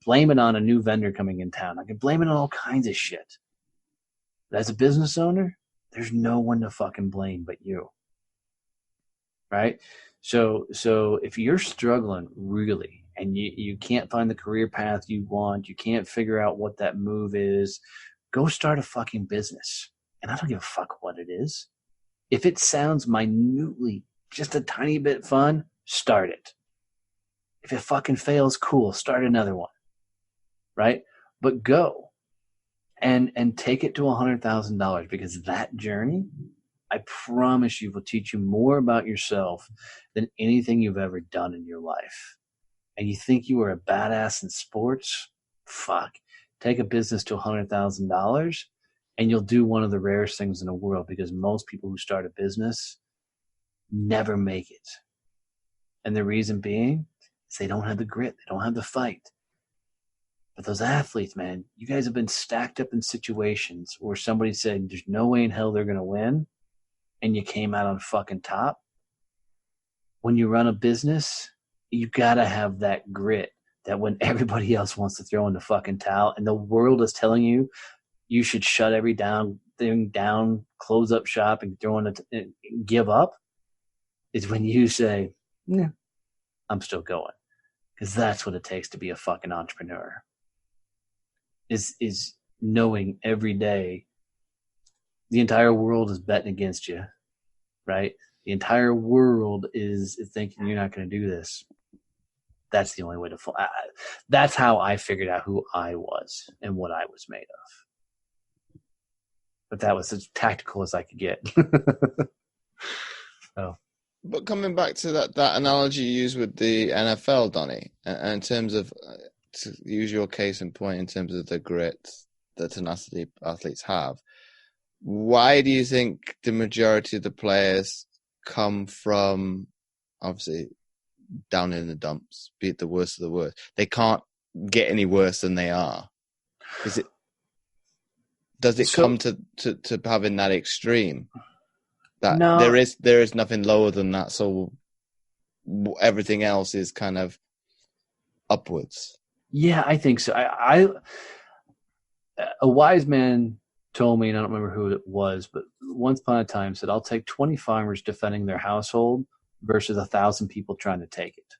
blame it on a new vendor coming in town. I could blame it on all kinds of shit. But as a business owner, there's no one to fucking blame but you. Right? So if you're struggling really and you can't find the career path you want, you can't figure out what that move is, go start a fucking business. And I don't give a fuck what it is. If it sounds minutely just a tiny bit fun, start it. If it fucking fails, cool, start another one. Right? But go and take it to $100,000, because that journey, I promise you, will teach you more about yourself than anything you've ever done in your life. And you think you are a badass in sports? Fuck. Take a business to $100,000 and you'll do one of the rarest things in the world, because most people who start a business never make it. And the reason being is they don't have the grit. They don't have the fight. But those athletes, man, you guys have been stacked up in situations where somebody said there's no way in hell they're going to win, and you came out on fucking top. When you run a business, you got to have that grit that when everybody else wants to throw in the fucking towel and the world is telling you you should shut every thing down, close up shop, and throw in and give up, is when you say, "Yeah, I'm still going," because that's what it takes to be a fucking entrepreneur. Is knowing every day the entire world is betting against you, right? The entire world is thinking you're not going to do this. That's the only way to fly. That's how I figured out who I was and what I was made of. But that was as tactical as I could get. So. But coming back to that analogy you used with the NFL, Donnie, and in terms of, to use your case in point in terms of the grit, the tenacity athletes have, why do you think the majority of the players come from, obviously, down in the dumps, be it the worst of the worst? They can't get any worse than they are. Does it come to having that extreme? That no, there is nothing lower than that, so everything else is kind of upwards. Yeah, I think so. A wise man told me, and I don't remember who it was, but once upon a time said, "I'll take 20 farmers defending their household versus 1,000 people trying to take it."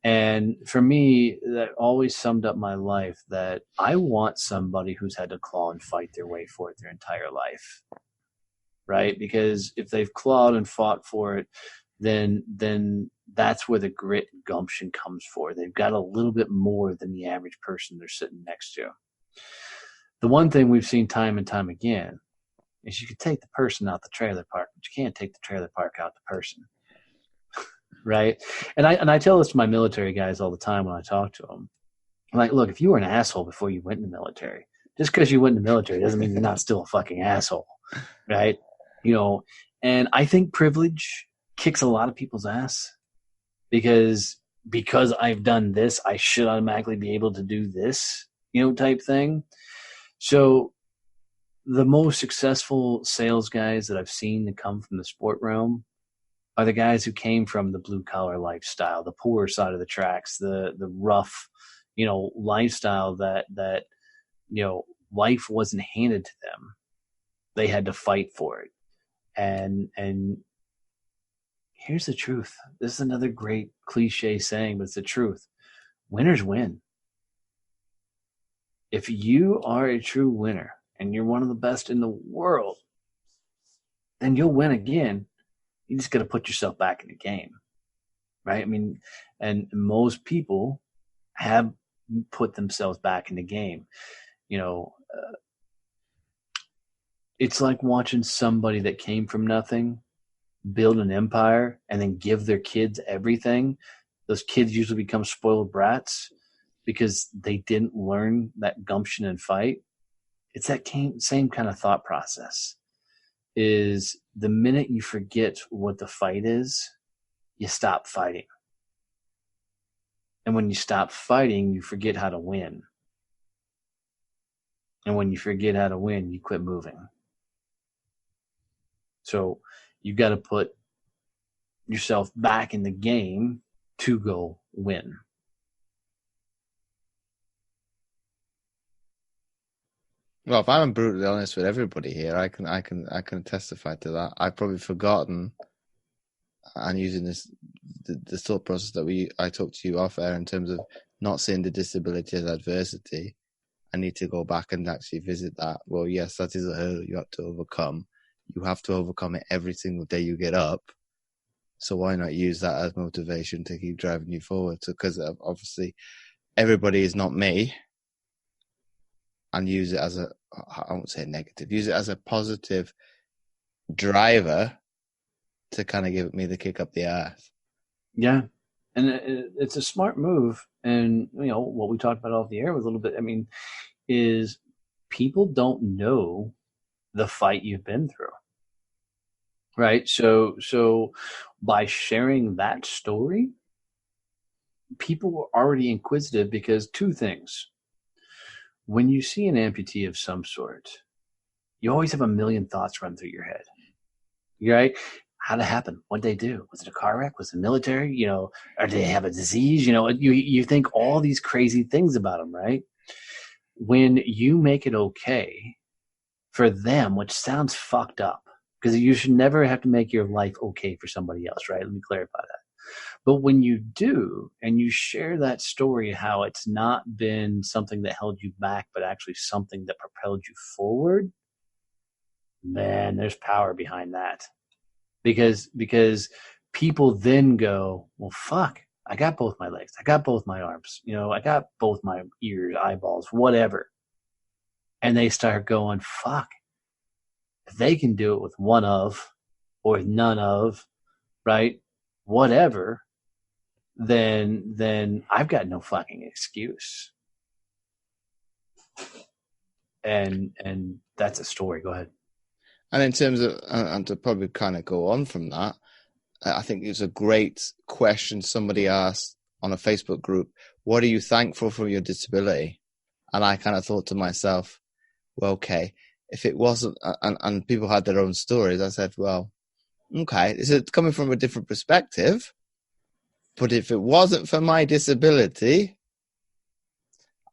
And for me, that always summed up my life, that I want somebody who's had to claw and fight their way for it their entire life, right? Because if they've clawed and fought for it, then that's where the grit and gumption comes for. They've got a little bit more than the average person they're sitting next to. The one thing we've seen time and time again is you can take the person out the trailer park, but you can't take the trailer park out the person. Right? And I tell this to my military guys all the time when I talk to them. I'm like, look, if you were an asshole before you went in the military, just because you went in the military doesn't mean you're not still a fucking asshole. Right? And I think privilege kicks a lot of people's ass because I've done this, I should automatically be able to do this, type thing. So the most successful sales guys that I've seen that come from the sport realm are the guys who came from the blue collar lifestyle, the poorer side of the tracks, the rough, lifestyle that life wasn't handed to them. They had to fight for it. And here's the truth. This is another great cliche saying, but it's the truth. Winners win. If you are a true winner and you're one of the best in the world, then you'll win again. You just got to put yourself back in the game, right? I mean, and most people have put themselves back in the game. It's like watching somebody that came from nothing build an empire and then give their kids everything. Those kids usually become spoiled brats because they didn't learn that gumption and fight. It's that same kind of thought process. Is the minute you forget what the fight is, you stop fighting. And when you stop fighting, you forget how to win. And when you forget how to win, you quit moving. So you got to put yourself back in the game to go win. Well, if I'm brutally honest with everybody here, I can testify to that. I've probably forgotten, and using the thought process that I talked to you off air in terms of not seeing the disability as adversity. I need to go back and actually visit that. Well, yes, that is a hurdle you have to overcome. You have to overcome it every single day you get up. So why not use that as motivation to keep driving you forward? Because obviously everybody is not me. And use it as I won't say negative, use it as a positive driver to kind of give me the kick up the ass. Yeah. And it's a smart move. And, what we talked about off the air was a little bit, is people don't know the fight you've been through. Right. So by sharing that story, people were already inquisitive because two things. When you see an amputee of some sort, you always have a million thoughts run through your head. Right? How'd it happen? What'd they do? Was it a car wreck? Was it military? You know, or did they have a disease? You know, you think all these crazy things about them, right? When you make it okay for them, which sounds fucked up, because you should never have to make your life okay for somebody else, right? Let me clarify that. But when you do, and you share that story, how it's not been something that held you back, but actually something that propelled you forward, man, there's power behind that. Because people then go, well, fuck, I got both my legs, I got both my arms, you know, I got both my ears, eyeballs, whatever. And they start going, fuck, if they can do it with one of, or none of, right, whatever, then I've got no fucking excuse. And that's a story. Go ahead. And in terms of, and to probably kind of go on from that, I think it's a great question somebody asked on a Facebook group. What are you thankful for your disability? And I kind of thought to myself, well, okay, if it wasn't, and people had their own stories, I said, well, okay, it's coming from a different perspective. But if it wasn't for my disability,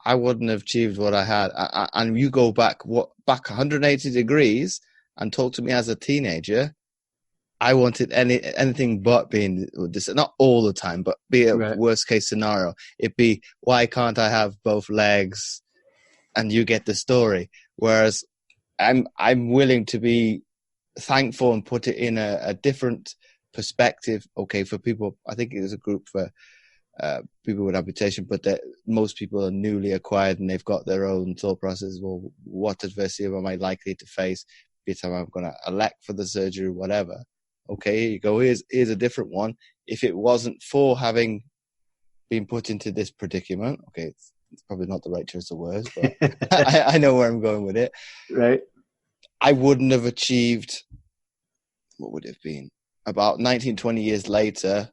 I wouldn't have achieved what I had. And you go back 180 degrees and talk to me as a teenager. I wanted anything but being this, not all the time, but be a Right. worst case scenario. It'd be, why can't I have both legs? And you get the story. Whereas I'm willing to be thankful and put it in a different perspective. Okay, for people, I think it is a group for people with amputation, but that most people are newly acquired and they've got their own thought process. Well, what adversity am I likely to face? Be the time I'm going to elect for the surgery, whatever. Okay, here you go. Here's a different one. If it wasn't for having been put into this predicament, okay, it's probably not the right choice of words, but I know where I'm going with it. Right. I wouldn't have achieved, what would it have been? About 19, 20 years later,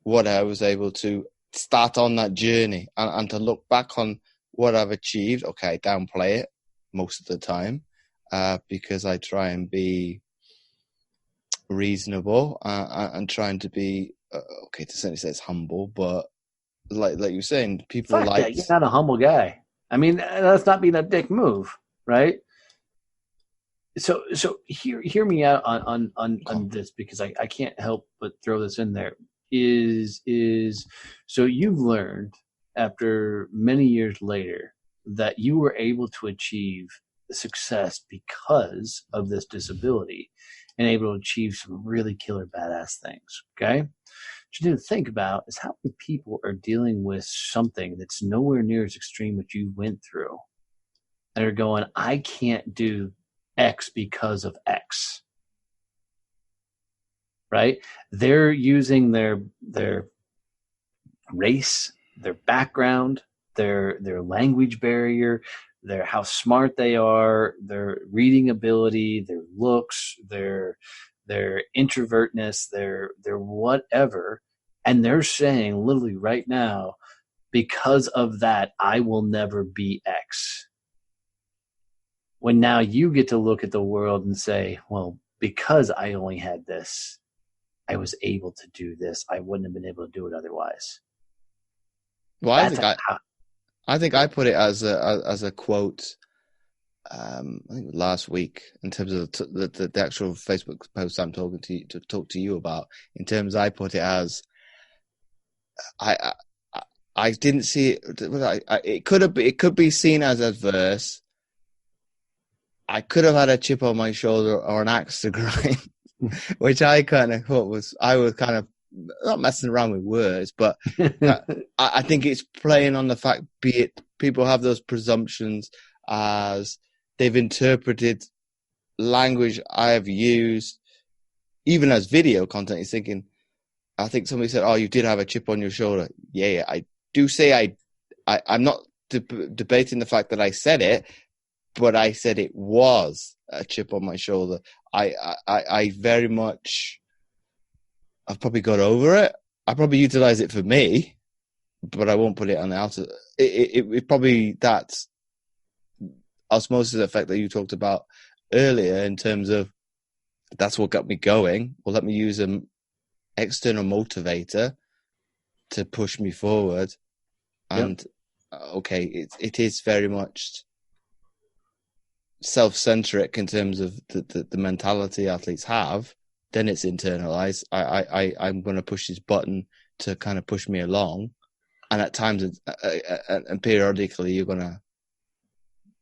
what I was able to start on that journey and to look back on what I've achieved. Okay, I downplay it most of the time because I try and be reasonable and trying to be, okay, to certainly say it's humble, but like you were saying, people Fuck like... that. You're not a humble guy. I mean, that's not being a dick move, right? So hear me out on this, because I can't help but throw this in there. Is so you've learned after many years later that you were able to achieve success because of this disability and able to achieve some really killer badass things. Okay. What you need to think about is how many people are dealing with something that's nowhere near as extreme what you went through and are going, I can't do X because of X. Right? They're using their race, their background, their language barrier, their how smart they are, their reading ability, their looks, their introvertness, their whatever, and they're saying literally right now, because of that, I will never be X. When now you get to look at the world and say, well, because I only had this, I was able to do this. I wouldn't have been able to do it otherwise. Well, I think I put it as a quote. I think last week, in terms of the actual Facebook post I'm talking to talk to you about. In terms, I put it as I didn't see it. It could be seen as adverse. I could have had a chip on my shoulder or an axe to grind, which I kind of thought I was kind of not messing around with words, but I think it's playing on the fact, be it people have those presumptions as they've interpreted language I have used, even as video content. He's thinking, I think somebody said, "Oh, you did have a chip on your shoulder." Yeah, I do say I'm not debating the fact that I said it, but I said it was a chip on my shoulder. I very much, I've probably got over it. I probably utilize it for me, but I won't put it on the outer. It probably that osmosis effect that you talked about earlier in terms of that's what got me going. Well, let me use an external motivator to push me forward. And okay, it is very much self-centric in terms of the mentality athletes have. Then it's internalized. I'm going to push this button to kind of push me along, and at times and periodically you're going to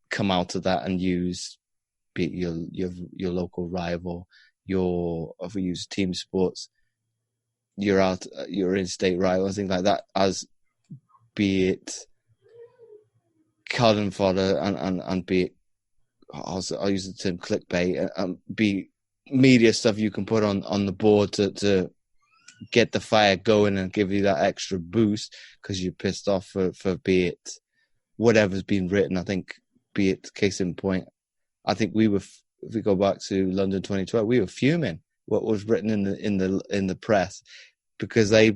come out of that and use, be it your local rival, if we use team sports, your in-state rival and things like that, as be it cotton fodder and be it, I'll use the term clickbait, and be media stuff you can put on the board to get the fire going and give you that extra boost because you're pissed off for be it whatever's been written. I think, be it case in point, I think we were, if we go back to London 2012, we were fuming what was written in the press, because they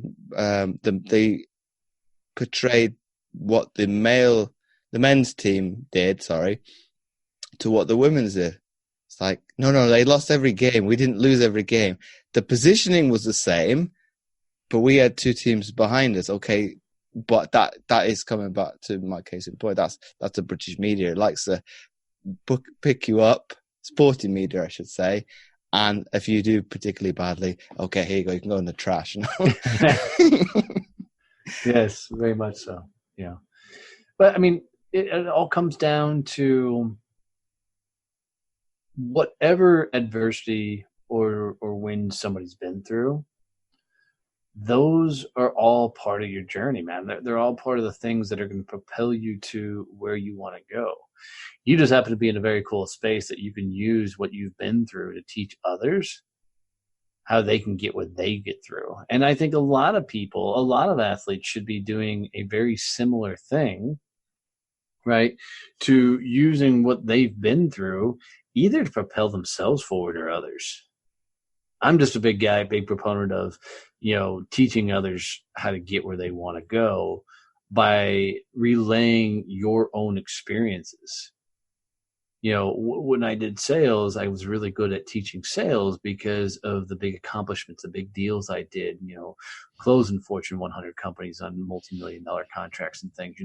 portrayed what the men's team did, to what the women's did. It's like, no, they lost every game. We didn't lose every game. The positioning was the same, but we had two teams behind us. Okay, but that is coming back to my case in point. That's the British media. It likes to pick you up, sporting media, I should say. And if you do particularly badly, okay, here you go. You can go in the trash. Yes, very much so. Yeah. But I mean, it all comes down to whatever adversity or win somebody's been through. Those are all part of your journey, man. They're all part of the things that are going to propel you to where you want to go. You just happen to be in a very cool space that you can use what you've been through to teach others how they can get what they get through. And I think a lot of athletes should be doing a very similar thing, right? To using what they've been through, either to propel themselves forward or others. I'm just a big proponent of, teaching others how to get where they want to go by relaying your own experiences. When I did sales, I was really good at teaching sales because of the big accomplishments, the big deals I did, closing Fortune 100 companies on multi-million-dollar contracts and things,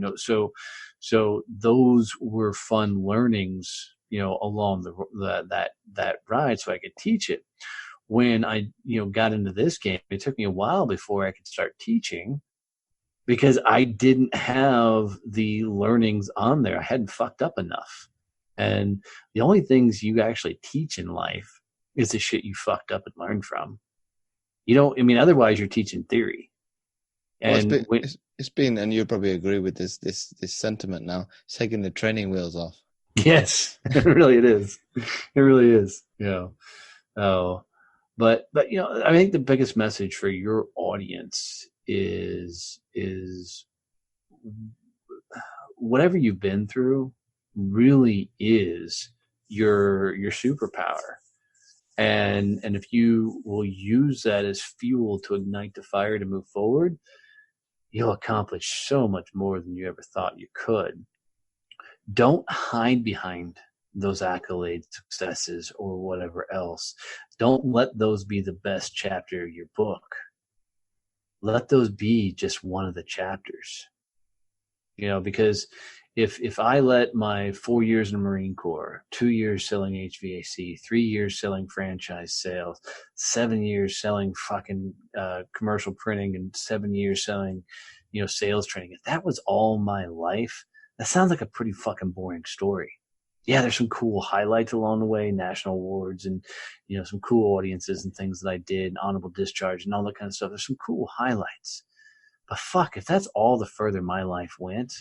so those were fun learnings, along that ride, so I could teach it. When I, got into this game, it took me a while before I could start teaching because I didn't have the learnings on there. I hadn't fucked up enough. And the only things you actually teach in life is the shit you fucked up and learned from. Otherwise you're teaching theory. And it's been, and you'll probably agree with this sentiment now, it's taking the training wheels off. Yes, it is. It really is. But I think the biggest message for your audience is whatever you've been through really is your superpower. And if you will use that as fuel to ignite the fire to move forward, you'll accomplish so much more than you ever thought you could. Don't hide behind those accolades, successes, or whatever else. Don't let those be the best chapter of your book. Let those be just one of the chapters. Because if I let my 4 years in the Marine Corps, 2 years selling HVAC, 3 years selling franchise sales, 7 years selling fucking commercial printing, and 7 years selling, sales training, if that was all my life, that sounds like a pretty fucking boring story. Yeah, there's some cool highlights along the way, national awards and, some cool audiences and things that I did, honorable discharge and all that kind of stuff. There's some cool highlights. But fuck, if that's all the further my life went,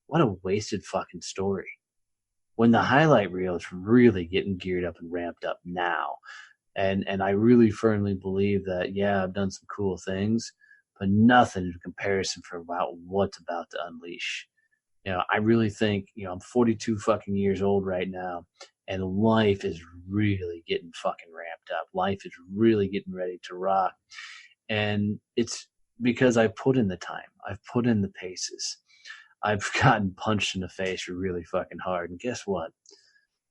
what a wasted fucking story. When the highlight reel is really getting geared up and ramped up now. And I really firmly believe that, yeah, I've done some cool things, but nothing in comparison for about what's about to unleash. I really think, I'm 42 fucking years old right now, and life is really getting fucking ramped up. Life is really getting ready to rock. And it's because I put in the time. I've put in the paces. I've gotten punched in the face really fucking hard. And guess what?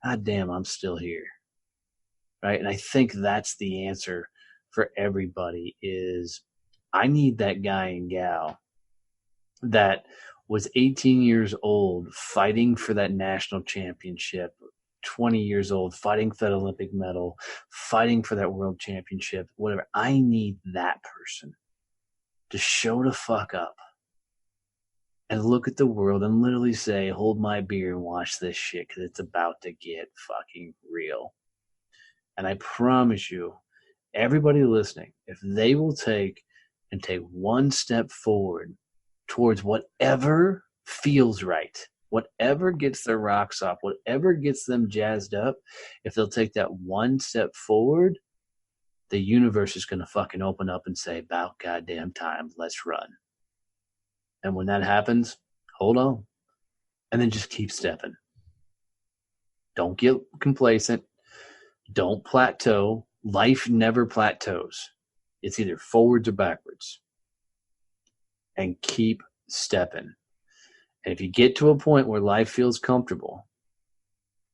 God damn, I'm still here. right? And I think that's the answer for everybody is I need that guy and gal that was 18 years old fighting for that national championship, 20 years old fighting for that Olympic medal, fighting for that world championship, whatever. I need that person to show the fuck up and look at the world and literally say, hold my beer and watch this shit because it's about to get fucking real. And I promise you, everybody listening, if they will take one step forward towards whatever feels right, whatever gets their rocks off, whatever gets them jazzed up, if they'll take that one step forward, the universe is going to fucking open up and say, about goddamn time, let's run. And when that happens, hold on. And then just keep stepping. Don't get complacent. Don't plateau. Life never plateaus. It's either forwards or backwards. And keep stepping. And if you get to a point where life feels comfortable,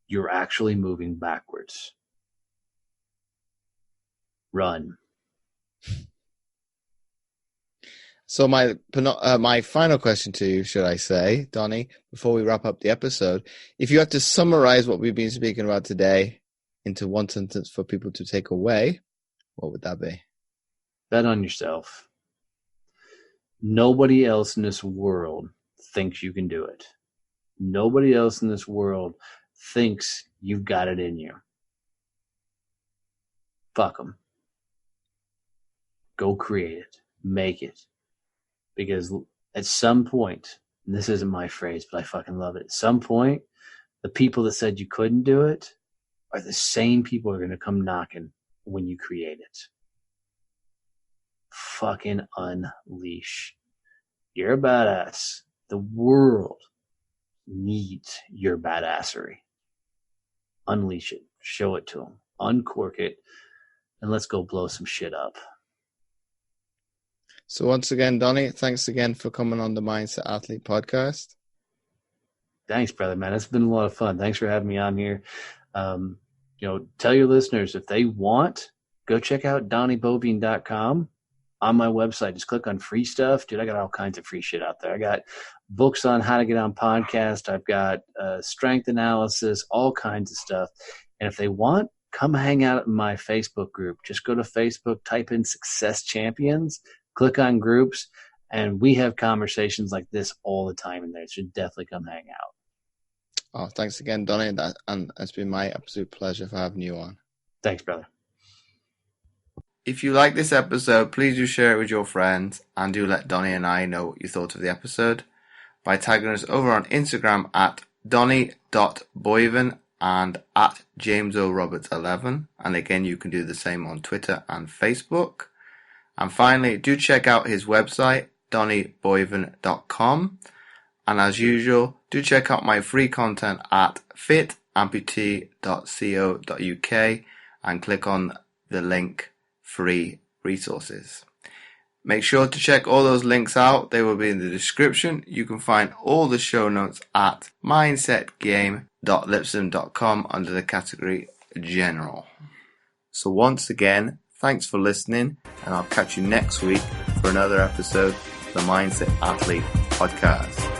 you're actually moving backwards. Run. So my final question to you, should I say, Donnie, before we wrap up the episode, if you had to summarize what we've been speaking about today into one sentence for people to take away, what would that be? Bet on yourself. Nobody else in this world thinks you can do it. Nobody else in this world thinks you've got it in you. Fuck them. Go create it. Make it. Because at some point, and this isn't my phrase, but I fucking love it. At some point, the people that said you couldn't do it are the same people who are going to come knocking when you create it. Fucking unleash. You're a badass. The world needs your badassery. Unleash it. Show it to them. Uncork it. And let's go blow some shit up. So once again, Donnie, thanks again for coming on the Mindset Athlete podcast. Thanks, brother, man. It's been a lot of fun. Thanks for having me on here. Tell your listeners if they want, go check out DonnieBoivin.com. On my website, just click on free stuff. Dude, I got all kinds of free shit out there. I got books on how to get on podcast. I've got strength analysis, all kinds of stuff. And if they want, come hang out in my Facebook group. Just go to Facebook, type in Success Champions, click on groups, and we have conversations like this all the time in there. So definitely come hang out. Oh, thanks again, Donnie. And it's been my absolute pleasure for having you on. Thanks, brother. If you like this episode, please do share it with your friends and do let Donnie and I know what you thought of the episode by tagging us over on Instagram at Donnie.Boivin and at JamesORoberts11. And again, you can do the same on Twitter and Facebook. And finally, do check out his website, DonnieBoivin.com. And as usual, do check out my free content at fitamputee.co.uk and click on the link free resources. Make sure to check all those links out. They will be in the description. You can find all the show notes at mindsetgame.lipsum.com under the category General. So once again, thanks for listening, and I'll catch you next week for another episode of the Mindset Athlete Podcast.